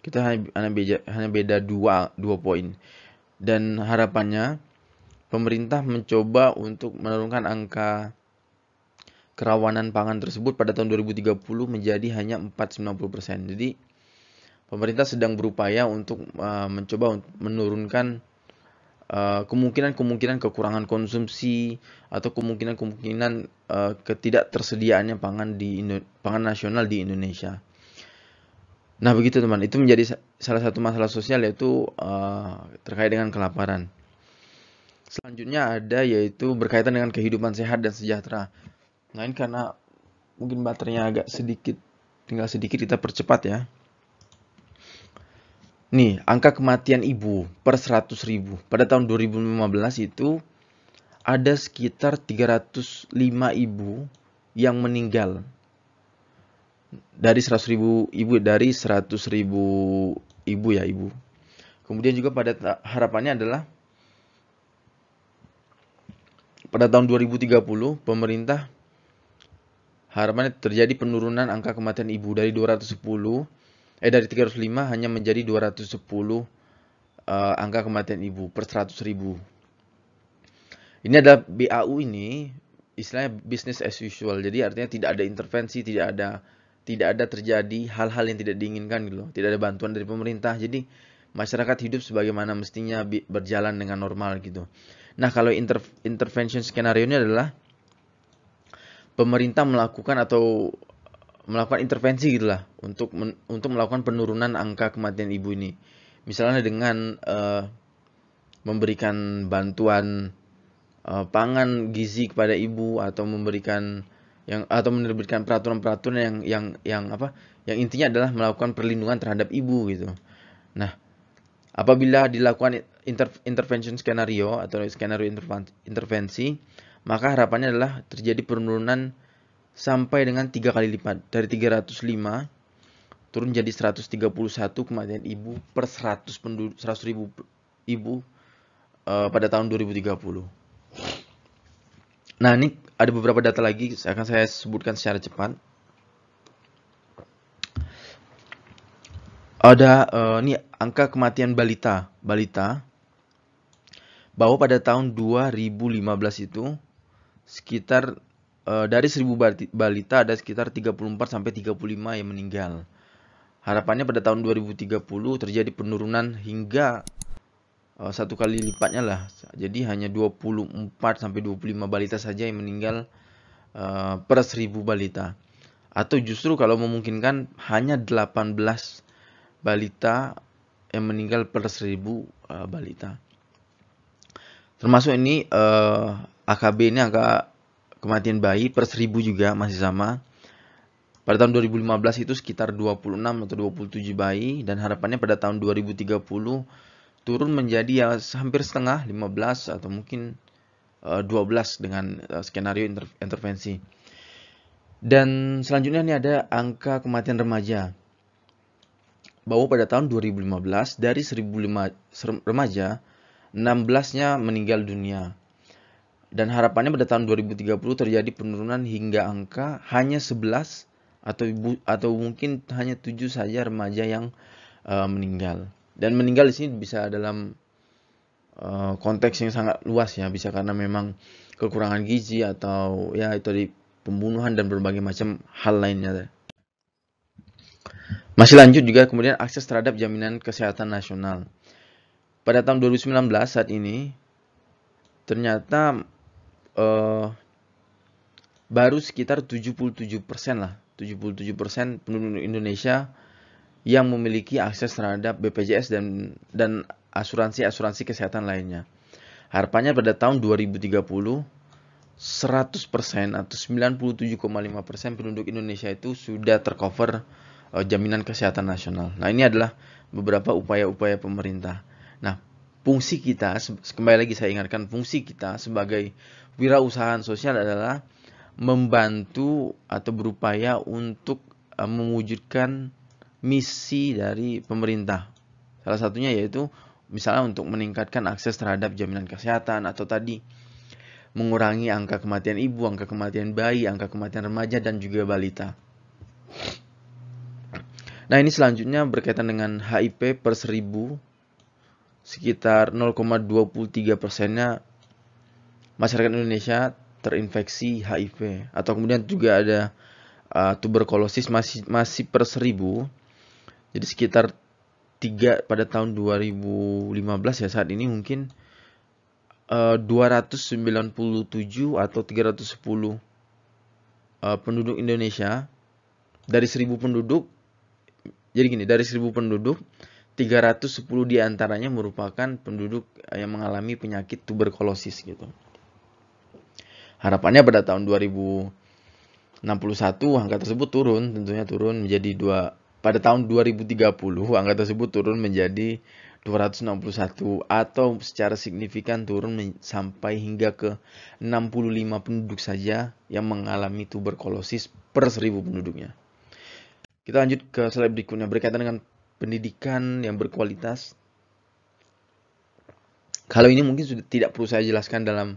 Kita hanya beda 2 poin. Dan harapannya pemerintah mencoba untuk menurunkan angka kerawanan pangan tersebut pada tahun 2030 menjadi hanya 4,90%. Jadi pemerintah sedang berupaya untuk mencoba menurunkan kemungkinan kekurangan konsumsi atau kemungkinan ketidaktersediaannya pangan nasional di Indonesia. Nah begitu teman, itu menjadi salah satu masalah sosial, yaitu terkait dengan kelaparan. Selanjutnya ada yaitu berkaitan dengan kehidupan sehat dan sejahtera. Nah ini karena mungkin baterainya agak sedikit, tinggal sedikit, kita percepat ya. Nih, angka kematian ibu per 100.000. Pada tahun 2015 itu ada sekitar 305 ibu yang meninggal. Dari 100.000 ibu ya, ibu. Kemudian juga pada harapannya adalah pada tahun 2030 pemerintah harapannya terjadi penurunan angka kematian ibu dari 305 hanya menjadi 210 angka kematian ibu per 100.000. Ini adalah BAU, ini istilahnya business as usual. Jadi artinya tidak ada intervensi, tidak ada terjadi hal-hal yang tidak diinginkan gitu loh. Tidak ada bantuan dari pemerintah. Jadi masyarakat hidup sebagaimana mestinya berjalan dengan normal gitu. Nah, kalau intervention skenario ini adalah pemerintah melakukan intervensi gitulah untuk melakukan penurunan angka kematian ibu ini. Misalnya dengan memberikan bantuan pangan gizi kepada ibu, atau menerbitkan peraturan-peraturan yang intinya adalah melakukan perlindungan terhadap ibu gitu. Nah, apabila dilakukan intervention skenario atau skenario intervensi, maka harapannya adalah terjadi penurunan sampai dengan 3 kali lipat, dari 305 turun jadi 131 kematian ibu per 100.000 ibu pada tahun 2030. Nah, ini ada beberapa data lagi akan saya sebutkan secara cepat. Ada ini angka kematian balita bahwa pada tahun 2015 itu sekitar dari 1.000 balita ada sekitar 34 sampai 35 yang meninggal. Harapannya pada tahun 2030 terjadi penurunan hingga 1 kali lipatnya lah. Jadi hanya 24 sampai 25 balita saja yang meninggal per 1.000 balita. Atau justru kalau memungkinkan hanya 18 balita yang meninggal per 1.000 balita. Termasuk ini AKB, ini angka kematian bayi per 1.000 juga masih sama. Pada tahun 2015 itu sekitar 26 atau 27 bayi, dan harapannya pada tahun 2030 turun menjadi ya hampir setengah, 15 atau mungkin 12 dengan skenario intervensi. Dan selanjutnya ini ada angka kematian remaja. Bahwa pada tahun 2015 dari 1.000 remaja 16-nya meninggal dunia. Dan harapannya pada tahun 2030 terjadi penurunan hingga angka hanya 11 atau mungkin hanya 7 saja remaja yang meninggal. Dan meninggal di sini bisa dalam konteks yang sangat luas ya, bisa karena memang kekurangan gizi atau ya itu tadi pembunuhan dan berbagai macam hal lainnya. Masih lanjut juga kemudian akses terhadap jaminan kesehatan nasional. Pada tahun 2019 saat ini ternyata baru sekitar 77% lah, 77% penduduk Indonesia yang memiliki akses terhadap BPJS dan asuransi kesehatan lainnya. Harapannya pada tahun 2030 100% atau 97,5% penduduk Indonesia itu sudah tercover jaminan kesehatan nasional. Nah, ini adalah beberapa upaya-upaya pemerintah. Nah, fungsi kita, kembali lagi saya ingatkan, fungsi kita sebagai wirausahaan sosial adalah membantu atau berupaya untuk mewujudkan misi dari pemerintah. Salah satunya yaitu misalnya untuk meningkatkan akses terhadap jaminan kesehatan, atau tadi mengurangi angka kematian ibu, angka kematian bayi, angka kematian remaja, dan juga balita. Nah, ini selanjutnya berkaitan dengan HIP per 1000, sekitar 0,23%-nya masyarakat Indonesia terinfeksi HIV. Atau kemudian juga ada tuberkulosis masih per 1000, jadi sekitar 3 pada tahun 2015 ya, saat ini mungkin 297 atau 310 penduduk Indonesia dari 1000 penduduk. Jadi gini, dari 1000 penduduk 310 diantaranya merupakan penduduk yang mengalami penyakit tuberkulosis gitu. Harapannya pada tahun 2061 angka tersebut turun, tentunya turun menjadi pada tahun 2030 angka tersebut turun menjadi 261 atau secara signifikan turun sampai hingga ke 65 penduduk saja yang mengalami tuberkulosis per 1000 penduduknya. Kita lanjut ke slide berikutnya berkaitan dengan pendidikan yang berkualitas. Kalau ini mungkin sudah tidak perlu saya jelaskan dalam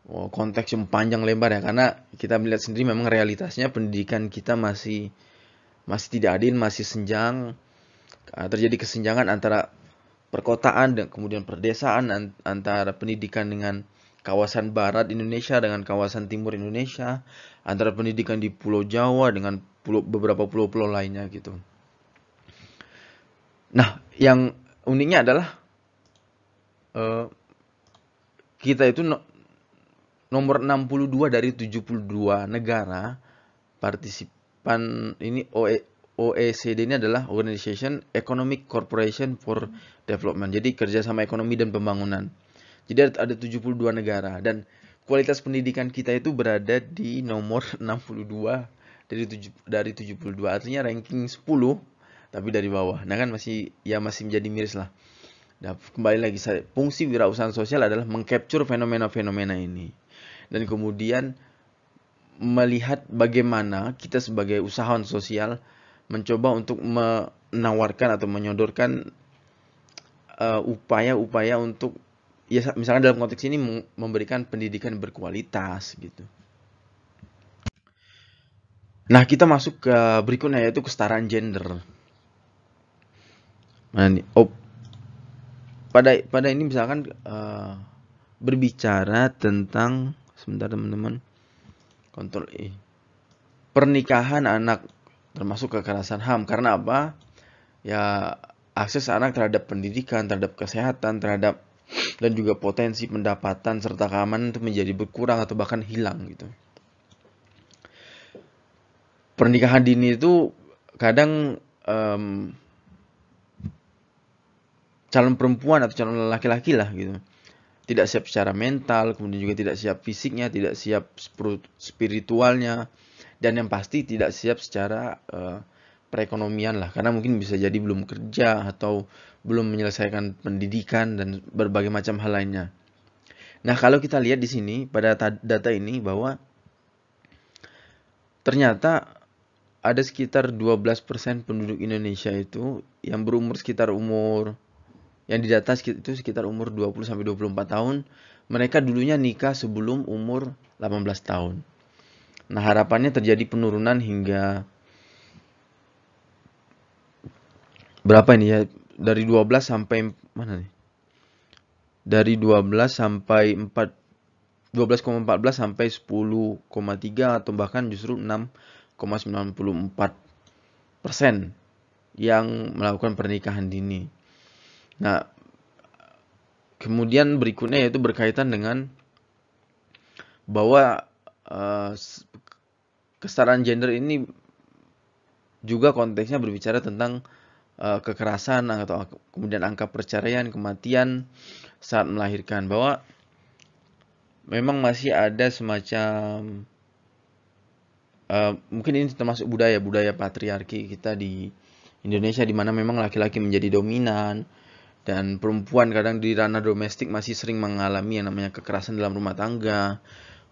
konteks yang panjang lebar ya, karena kita melihat sendiri memang realitasnya pendidikan kita masih tidak adil, masih senjang. Terjadi kesenjangan antara perkotaan dan kemudian perdesaan, antara pendidikan dengan kawasan barat Indonesia dengan kawasan timur Indonesia, antara pendidikan di Pulau Jawa dengan beberapa pulau-pulau lainnya gitu. Nah, yang uniknya adalah kita itu nomor 62 dari 72 negara partisipan ini. OECD ini adalah Organization Economic Cooperation for Development. Jadi kerjasama ekonomi dan pembangunan. Jadi ada 72 negara dan kualitas pendidikan kita itu berada di nomor 62 dari 72. Artinya ranking 10 tapi dari bawah. Nah kan masih menjadi miris lah. Nah, kembali lagi, fungsi wirausaha sosial adalah mengcapture fenomena-fenomena ini dan kemudian melihat bagaimana kita sebagai usahawan sosial mencoba untuk menawarkan atau menyodorkan upaya-upaya untuk ya misalkan dalam konteks ini memberikan pendidikan berkualitas gitu. Nah, kita masuk ke berikutnya yaitu kesetaraan gender. Nah, ini, pada ini misalkan berbicara tentang, sebentar teman-teman, kontrol pernikahan anak termasuk kekerasan HAM. Karena apa? Ya, akses anak terhadap pendidikan, terhadap kesehatan, terhadap dan juga potensi pendapatan serta keamanan itu menjadi berkurang atau bahkan hilang gitu. Pernikahan dini itu kadang calon perempuan atau calon laki-laki lah gitu tidak siap secara mental, kemudian juga tidak siap fisiknya, tidak siap spiritualnya, dan yang pasti tidak siap secara perekonomian lah, karena mungkin bisa jadi belum kerja atau belum menyelesaikan pendidikan dan berbagai macam hal lainnya. Nah, kalau kita lihat di sini pada data ini bahwa ternyata ada sekitar 12% penduduk Indonesia itu yang berumur sekitar yang didata itu sekitar umur 20-24 tahun. Mereka dulunya nikah sebelum umur 18 tahun. Nah, harapannya terjadi penurunan hingga berapa ini ya? Dari 12 sampai mana nih? Dari 12 sampai 12,14 sampai 10,3 atau bahkan justru 6,94% yang melakukan pernikahan dini. Nah, kemudian berikutnya yaitu berkaitan dengan bahwa kesetaraan gender ini juga konteksnya berbicara tentang kekerasan atau kemudian angka perceraian, kematian saat melahirkan, bahwa memang masih ada semacam mungkin ini termasuk budaya patriarki kita di Indonesia, di mana memang laki-laki menjadi dominan dan perempuan kadang di ranah domestik masih sering mengalami yang namanya kekerasan dalam rumah tangga.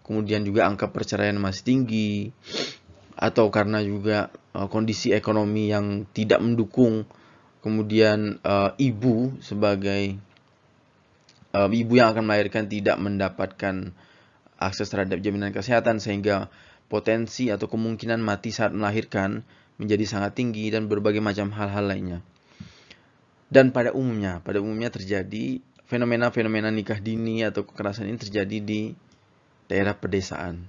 Kemudian juga angka perceraian masih tinggi, atau karena juga kondisi ekonomi yang tidak mendukung. Kemudian ibu sebagai ibu yang akan melahirkan tidak mendapatkan akses terhadap jaminan kesehatan, sehingga potensi atau kemungkinan mati saat melahirkan menjadi sangat tinggi, dan berbagai macam hal-hal lainnya. Dan pada umumnya terjadi fenomena-fenomena nikah dini atau kekerasan ini terjadi di daerah pedesaan.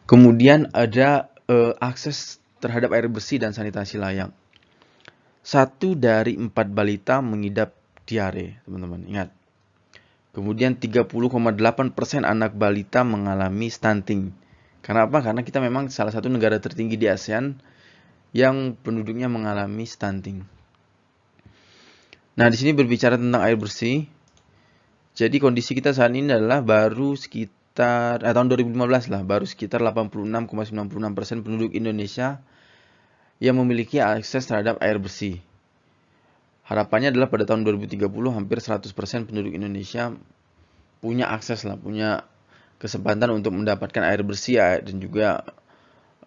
Kemudian ada akses terhadap air bersih dan sanitasi layak. 1 dari 4 balita mengidap diare, teman-teman, ingat. Kemudian 30,8% anak balita mengalami stunting. Karena apa? Karena kita memang salah satu negara tertinggi di ASEAN yang penduduknya mengalami stunting. Nah, di sini berbicara tentang air bersih. Jadi kondisi kita saat ini adalah baru sekitar tahun 2015 lah, baru sekitar 86,96% penduduk Indonesia yang memiliki akses terhadap air bersih. Harapannya adalah pada tahun 2030 hampir 100% penduduk Indonesia punya akses lah, punya kesempatan untuk mendapatkan air bersih dan juga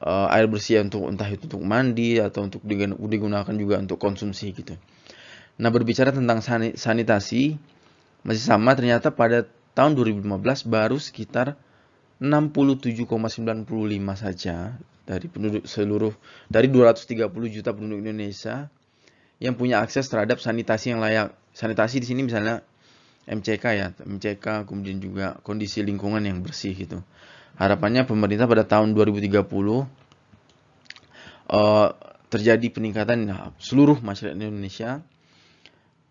air bersih untuk entah itu untuk mandi atau untuk digunakan juga untuk konsumsi gitu. Nah, berbicara tentang sanitasi masih sama, ternyata pada tahun 2015 baru sekitar 67,95 saja dari penduduk dari 230 juta penduduk Indonesia yang punya akses terhadap sanitasi yang layak. Sanitasi di sini misalnya MCK, kemudian juga kondisi lingkungan yang bersih gitu. Harapannya pemerintah pada tahun 2030 terjadi peningkatan seluruh masyarakat Indonesia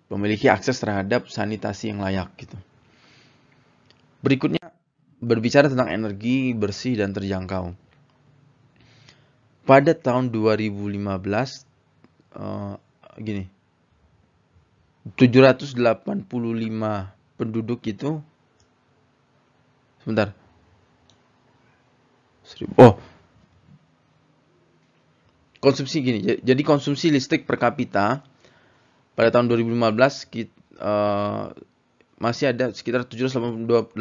memiliki akses terhadap sanitasi yang layak gitu. Berikutnya berbicara tentang energi bersih dan terjangkau. Pada tahun 2015 785 penduduk itu konsumsi jadi konsumsi listrik per kapita pada tahun 2015 masih ada sekitar 785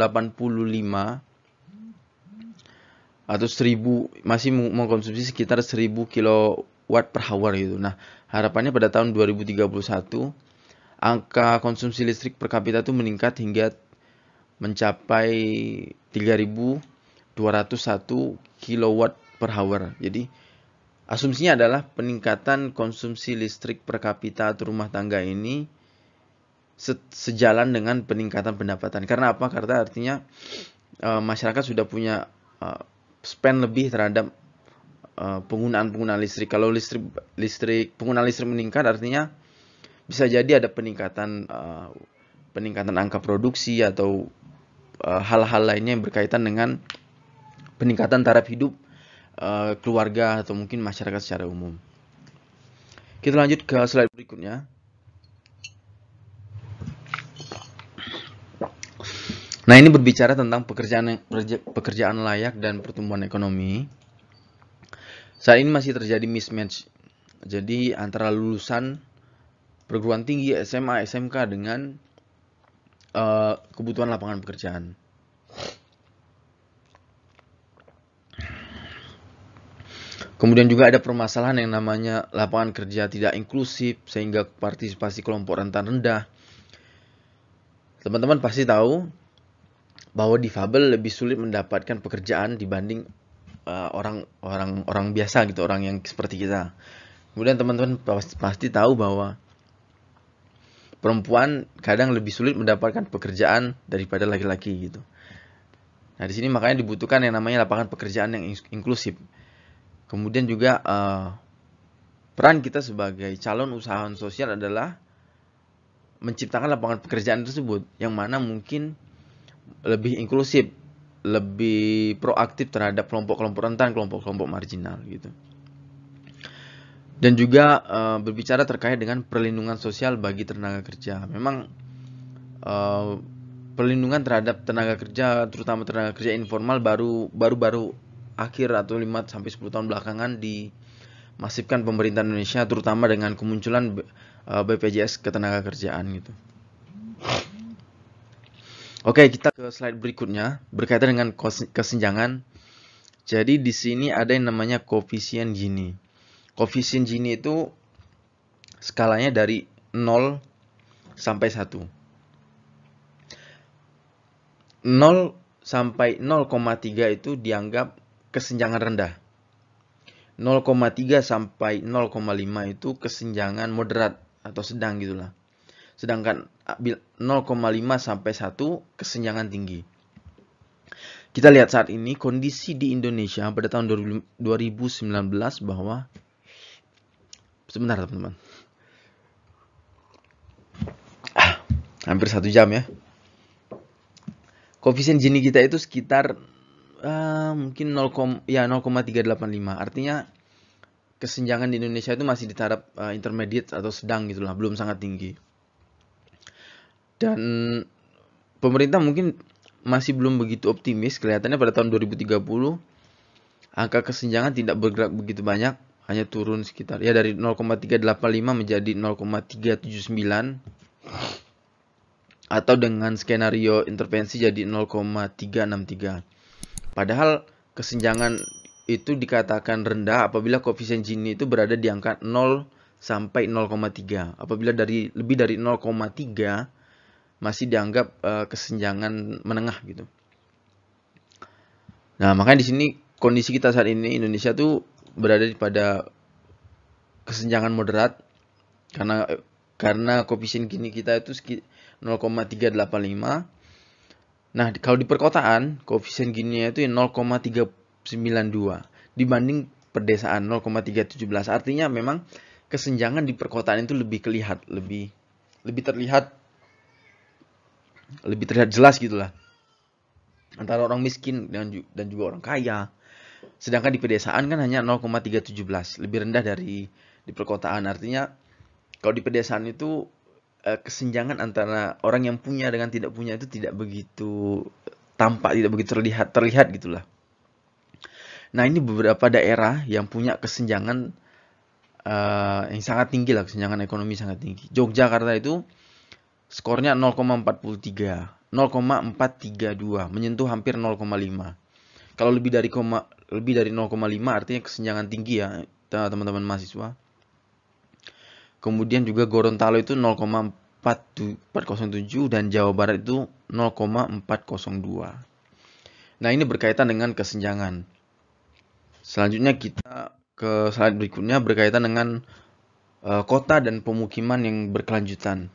atau 1000, masih mengkonsumsi sekitar 1000 kilowatt per hour gitu. Nah, harapannya pada tahun 2031 angka konsumsi listrik per kapita itu meningkat hingga mencapai 3201 kilowatt per hour. Jadi asumsinya adalah peningkatan konsumsi listrik per kapita atau rumah tangga ini sejalan dengan peningkatan pendapatan. Karena apa? Karena artinya masyarakat sudah punya spend lebih terhadap penggunaan listrik. Kalau penggunaan listrik meningkat, artinya bisa jadi ada peningkatan angka produksi atau hal-hal lainnya yang berkaitan dengan peningkatan taraf hidup keluarga atau mungkin masyarakat secara umum. Kita lanjut ke slide berikutnya. Nah, ini berbicara tentang pekerjaan layak dan pertumbuhan ekonomi. Saat ini masih terjadi mismatch. Jadi antara lulusan perguruan tinggi SMA, SMK dengan kebutuhan lapangan pekerjaan. Kemudian juga ada permasalahan yang namanya lapangan kerja tidak inklusif sehingga partisipasi kelompok rentan rendah. Teman-teman pasti tahu bahwa difabel lebih sulit mendapatkan pekerjaan dibanding orang biasa gitu, orang yang seperti kita. Kemudian teman-teman pasti tahu bahwa perempuan kadang lebih sulit mendapatkan pekerjaan daripada laki-laki gitu. Nah, di sini makanya dibutuhkan yang namanya lapangan pekerjaan yang inklusif. Kemudian juga peran kita sebagai calon usahawan sosial adalah menciptakan lapangan pekerjaan tersebut yang mana mungkin lebih inklusif, lebih proaktif terhadap kelompok-kelompok rentan, kelompok-kelompok marginal gitu. Dan juga berbicara terkait dengan perlindungan sosial bagi tenaga kerja. Memang perlindungan terhadap tenaga kerja, terutama tenaga kerja informal baru akhir atau 5 sampai 10 tahun belakangan dimasifkan pemerintah Indonesia, terutama dengan kemunculan BPJS Ketenagakerjaan gitu. Oke, kita ke slide berikutnya berkaitan dengan kesenjangan. Jadi di sini ada yang namanya koefisien Gini. Koefisien Gini itu skalanya dari 0 sampai 1. 0 sampai 0,3 itu dianggap kesenjangan rendah. 0,3 sampai 0,5 itu kesenjangan moderat atau sedang gitulah. Sedangkan 0,5 sampai 1 kesenjangan tinggi. Kita lihat saat ini kondisi di Indonesia pada tahun 2019 bahwa sebentar teman-teman. Hampir 1 jam ya. Koefisien Gini kita itu sekitar mungkin 0,385. Artinya kesenjangan di Indonesia itu masih di taraf intermediate atau sedang gitulah, belum sangat tinggi. Dan pemerintah mungkin masih belum begitu optimis. Kelihatannya pada tahun 2030 angka kesenjangan tidak bergerak begitu banyak, hanya turun sekitar ya dari 0,385 menjadi 0,379 atau dengan skenario intervensi jadi 0,363. Padahal kesenjangan itu dikatakan rendah apabila koefisien Gini itu berada di angka 0 sampai 0,3. Apabila lebih dari 0,3 masih dianggap kesenjangan menengah gitu. Nah, makanya di sini kondisi kita saat ini Indonesia tuh berada pada kesenjangan moderat karena koefisien Gini kita itu 0,385. Nah, kalau di perkotaan koefisien Gini itu 0,392 dibanding pedesaan 0,317. Artinya memang kesenjangan di perkotaan itu lebih terlihat jelas gitulah antara orang miskin dan juga orang kaya. Sedangkan di pedesaan kan hanya 0,317, lebih rendah dari di perkotaan. Artinya kalau di pedesaan itu kesenjangan antara orang yang punya dengan tidak punya itu tidak begitu tampak, tidak begitu terlihat gitulah. Nah, ini beberapa daerah yang punya kesenjangan yang sangat tinggi lah, kesenjangan ekonomi sangat tinggi. Yogyakarta itu skornya 0,43, 0,432, menyentuh hampir 0,5. Kalau lebih dari 0,5 artinya kesenjangan tinggi ya, teman-teman mahasiswa. Kemudian juga Gorontalo itu 0,407 dan Jawa Barat itu 0,402. Nah, ini berkaitan dengan kesenjangan. Selanjutnya kita ke slide berikutnya berkaitan dengan kota dan pemukiman yang berkelanjutan.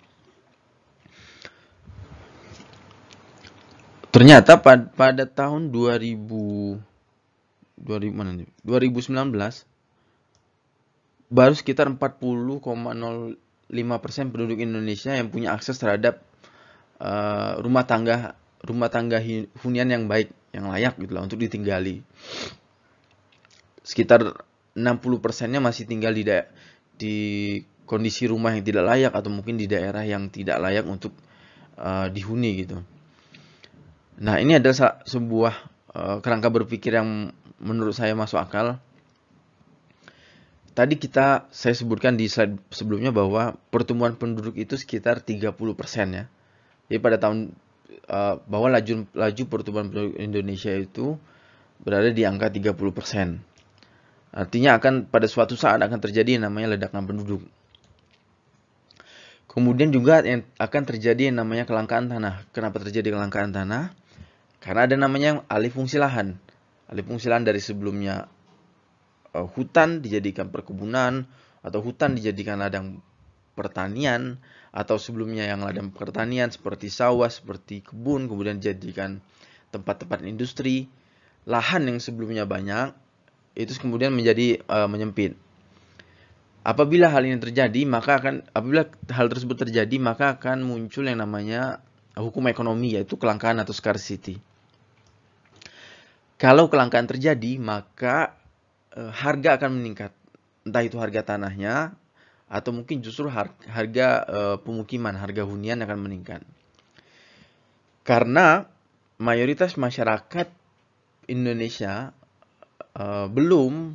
Ternyata pada tahun 2019 baru sekitar 40,05% penduduk Indonesia yang punya akses terhadap rumah tangga hunian yang baik, yang layak gitu lah untuk ditinggali. Sekitar 60%-nya masih tinggal di kondisi rumah yang tidak layak atau mungkin di daerah yang tidak layak untuk dihuni gitu. Nah, ini adalah sebuah kerangka berpikir yang menurut saya masuk akal. Tadi saya sebutkan di slide sebelumnya bahwa pertumbuhan penduduk itu sekitar 30% ya. Jadi pada tahun bahwa laju pertumbuhan penduduk Indonesia itu berada di angka 30%. Artinya pada suatu saat akan terjadi yang namanya ledakan penduduk. Kemudian juga yang akan terjadi yang namanya kelangkaan tanah. Kenapa terjadi kelangkaan tanah? Karena ada namanya alih fungsi lahan. Alih fungsi lahan dari sebelumnya hutan dijadikan perkebunan, atau hutan dijadikan ladang pertanian, atau sebelumnya yang ladang pertanian seperti sawah, seperti kebun, kemudian dijadikan tempat-tempat industri. Lahan yang sebelumnya banyak itu kemudian menjadi menyempit. Apabila hal tersebut terjadi, maka akan muncul yang namanya hukum ekonomi, yaitu kelangkaan atau scarcity. Kalau kelangkaan terjadi, maka harga akan meningkat. Entah itu harga tanahnya atau mungkin justru harga pemukiman, harga hunian akan meningkat. Karena mayoritas masyarakat Indonesia belum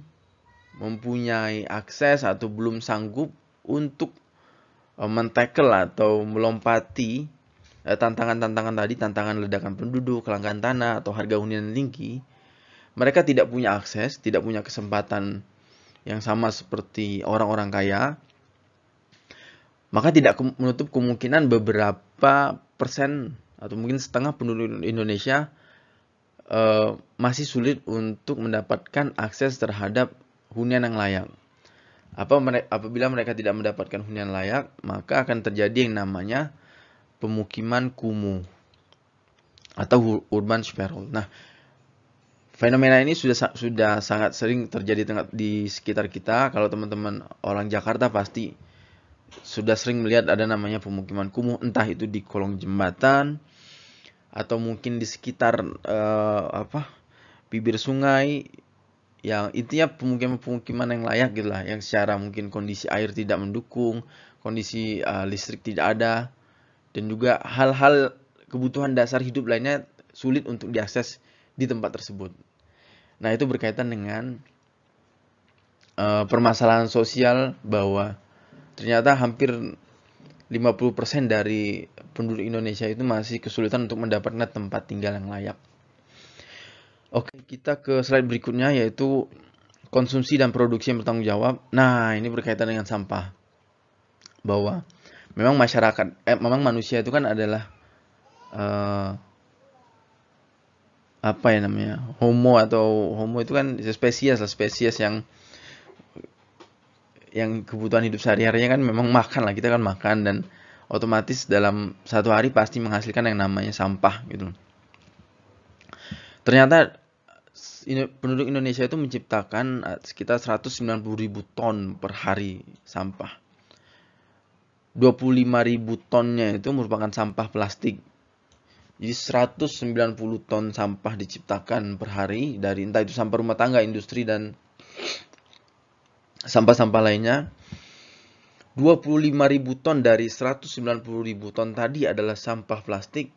mempunyai akses atau belum sanggup untuk men-tackle atau melompati tantangan-tantangan tadi, tantangan ledakan penduduk, kelangkaan tanah, atau harga hunian yang tinggi. Mereka tidak punya akses, tidak punya kesempatan yang sama seperti orang-orang kaya. Maka tidak menutup kemungkinan beberapa persen atau mungkin setengah penduduk Indonesia masih sulit untuk mendapatkan akses terhadap hunian yang layak. Apabila mereka tidak mendapatkan hunian layak, maka akan terjadi yang namanya pemukiman kumuh atau urban sprawl. Nah, fenomena ini sudah sangat sering terjadi di sekitar kita. Kalau teman-teman orang Jakarta pasti sudah sering melihat ada namanya pemukiman kumuh, entah itu di kolong jembatan atau mungkin di sekitar bibir sungai, yang intinya pemukiman yang layak gitu lah, yang secara mungkin kondisi air tidak mendukung, kondisi listrik tidak ada, dan juga hal-hal kebutuhan dasar hidup lainnya sulit untuk diakses di tempat tersebut. Nah, itu berkaitan dengan permasalahan sosial, bahwa ternyata hampir 50% dari penduduk Indonesia itu masih kesulitan untuk mendapatkan tempat tinggal yang layak. Oke, kita ke slide berikutnya, yaitu konsumsi dan produksi yang bertanggung jawab. Nah, ini berkaitan dengan sampah. Bahwa memang memang manusia itu kan adalah apa ya namanya, homo itu kan spesies yang kebutuhan hidup sehari-harinya kan memang makan lah, kita kan makan, dan otomatis dalam satu hari pasti menghasilkan yang namanya sampah gitu. Ternyata penduduk Indonesia itu menciptakan sekitar 190.000 ton per hari sampah. 25.000 tonnya itu merupakan sampah plastik. Jadi 190 ton sampah diciptakan per hari, dari entah itu sampah rumah tangga, industri, dan sampah-sampah lainnya. 25.000 ton dari 190.000 ton tadi adalah sampah plastik,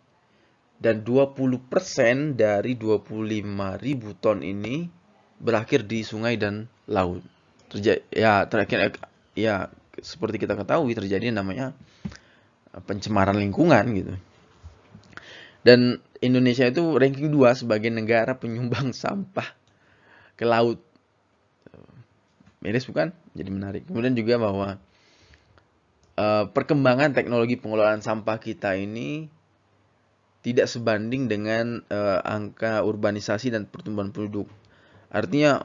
dan 20% dari 25.000 ton ini berakhir di sungai dan laut. Seperti kita ketahui, terjadi namanya pencemaran lingkungan gitu. Dan Indonesia itu ranking 2 sebagai negara penyumbang sampah ke laut. Miris bukan? Jadi menarik. Kemudian juga bahwa perkembangan teknologi pengelolaan sampah kita ini tidak sebanding dengan angka urbanisasi dan pertumbuhan penduduk. Artinya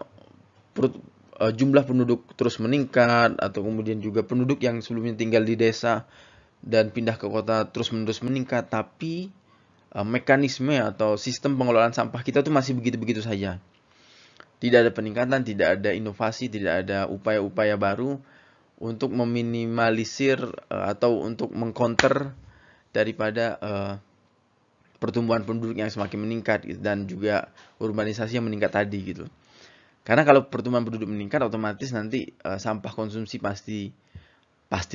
jumlah penduduk terus meningkat, atau kemudian juga penduduk yang sebelumnya tinggal di desa dan pindah ke kota terus-menerus meningkat, tapi mekanisme atau sistem pengelolaan sampah kita tuh masih begitu-begitu saja. Tidak ada peningkatan, tidak ada inovasi, tidak ada upaya-upaya baru untuk meminimalisir atau untuk mengcounter daripada pertumbuhan penduduk yang semakin meningkat gitu, dan juga urbanisasi yang meningkat tadi gitu. Karena kalau pertumbuhan penduduk meningkat, otomatis nanti sampah konsumsi pasti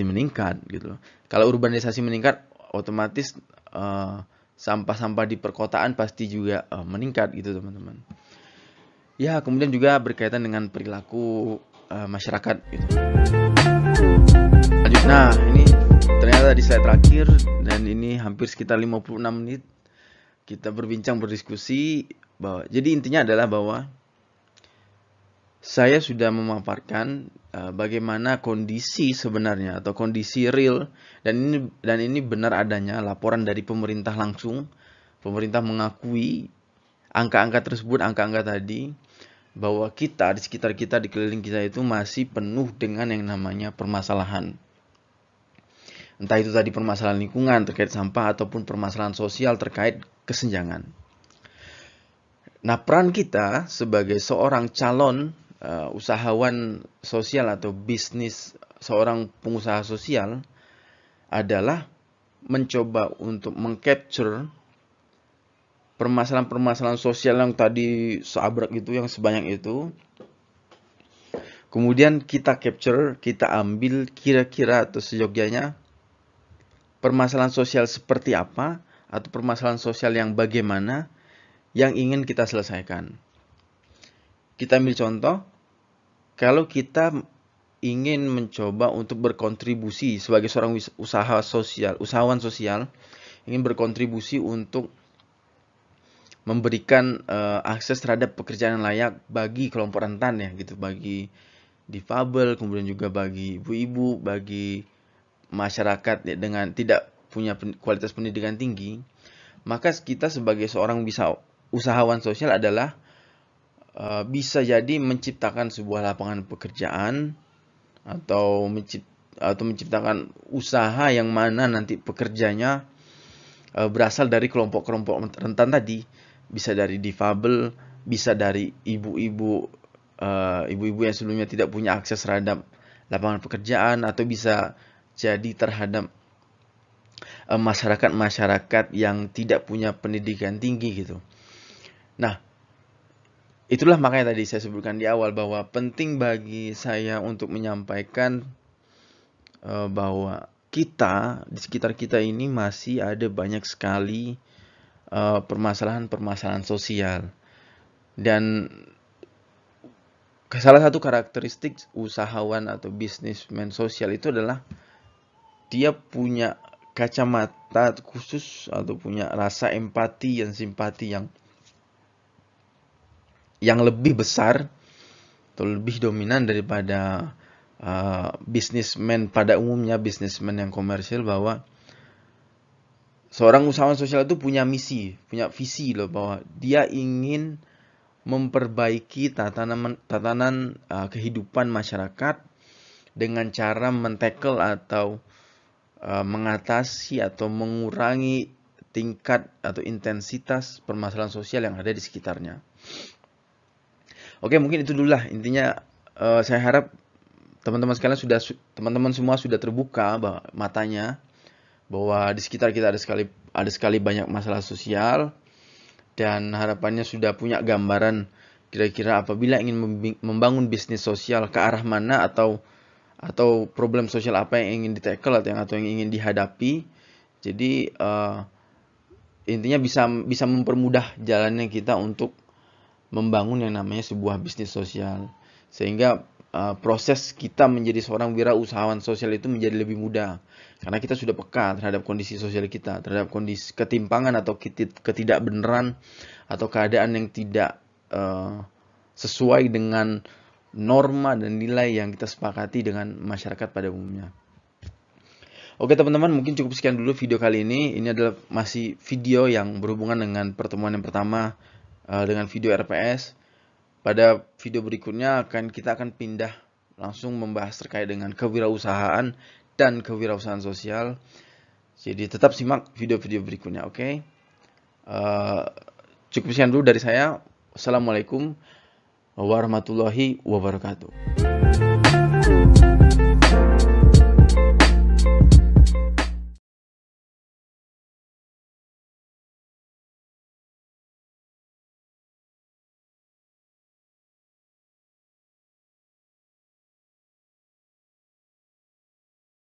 meningkat gitu. Kalau urbanisasi meningkat, otomatis sampah-sampah di perkotaan pasti juga meningkat gitu, teman-teman. Ya, kemudian juga berkaitan dengan perilaku masyarakat gitu. Lanjut. Nah, ini ternyata di slide terakhir, dan ini hampir sekitar 56 menit kita berbincang, berdiskusi, bahwa jadi intinya adalah bahwa saya sudah memaparkan bagaimana kondisi sebenarnya atau kondisi real, dan ini benar adanya laporan dari pemerintah langsung. Pemerintah mengakui angka-angka tersebut, angka-angka tadi, bahwa kita di sekitar kita, di keliling kita itu masih penuh dengan yang namanya permasalahan. Entah itu tadi permasalahan lingkungan terkait sampah, ataupun permasalahan sosial terkait kesenjangan. Nah, peran kita sebagai seorang calon usahawan sosial atau bisnis, seorang pengusaha sosial, adalah mencoba untuk mengcapture permasalahan-permasalahan sosial yang tadi seabrak itu, yang sebanyak itu. Kemudian kita capture, kita ambil kira-kira atau seyogyanya permasalahan sosial seperti apa, atau permasalahan sosial yang bagaimana yang ingin kita selesaikan. Kita ambil contoh, kalau kita ingin mencoba untuk berkontribusi sebagai seorang usahawan sosial, ingin berkontribusi untuk memberikan akses terhadap pekerjaan yang layak bagi kelompok rentan ya gitu, bagi difabel, kemudian juga bagi ibu-ibu, bagi masyarakat dengan tidak punya kualitas pendidikan tinggi, maka kita sebagai seorang usahawan sosial adalah bisa jadi menciptakan sebuah lapangan pekerjaan atau menciptakan usaha yang mana nanti pekerjanya berasal dari kelompok-kelompok rentan tadi, bisa dari difabel, bisa dari ibu-ibu yang sebelumnya tidak punya akses terhadap lapangan pekerjaan, atau bisa jadi terhadap masyarakat-masyarakat yang tidak punya pendidikan tinggi gitu. Nah, itulah makanya tadi saya sebutkan di awal bahwa penting bagi saya untuk menyampaikan bahwa kita di sekitar kita ini masih ada banyak sekali permasalahan-permasalahan sosial, dan salah satu karakteristik usahawan atau bisnismen sosial itu adalah dia punya kacamata khusus atau punya rasa empati dan simpati yang lebih besar atau lebih dominan daripada bisnismen pada umumnya, bisnismen yang komersil, bahwa seorang usahawan sosial itu punya misi, punya visi loh, bahwa dia ingin memperbaiki tatanan kehidupan masyarakat dengan cara men-tackle atau mengatasi atau mengurangi tingkat atau intensitas permasalahan sosial yang ada di sekitarnya. Oke, mungkin itu dulu lah intinya. Saya harap teman-teman semua sudah terbuka matanya bahwa di sekitar kita ada sekali banyak masalah sosial, dan harapannya sudah punya gambaran kira-kira apabila ingin membangun bisnis sosial ke arah mana, atau problem sosial apa yang ingin di-tackle atau yang ingin dihadapi. Jadi intinya bisa mempermudah jalannya kita untuk membangun yang namanya sebuah bisnis sosial, sehingga proses kita menjadi seorang wirausahawan sosial itu menjadi lebih mudah, karena kita sudah peka terhadap kondisi sosial kita, terhadap kondisi ketimpangan atau ketidakbenaran atau keadaan yang tidak sesuai dengan norma dan nilai yang kita sepakati dengan masyarakat pada umumnya. Oke teman-teman, mungkin cukup sekian dulu video kali ini. Ini adalah masih video yang berhubungan dengan pertemuan yang pertama dengan video RPS. Pada video berikutnya kita akan pindah langsung membahas terkait dengan kewirausahaan dan kewirausahaan sosial. Jadi tetap simak video-video berikutnya, oke? Cukup sekian dulu dari saya. Assalamualaikum warahmatullahi wabarakatuh.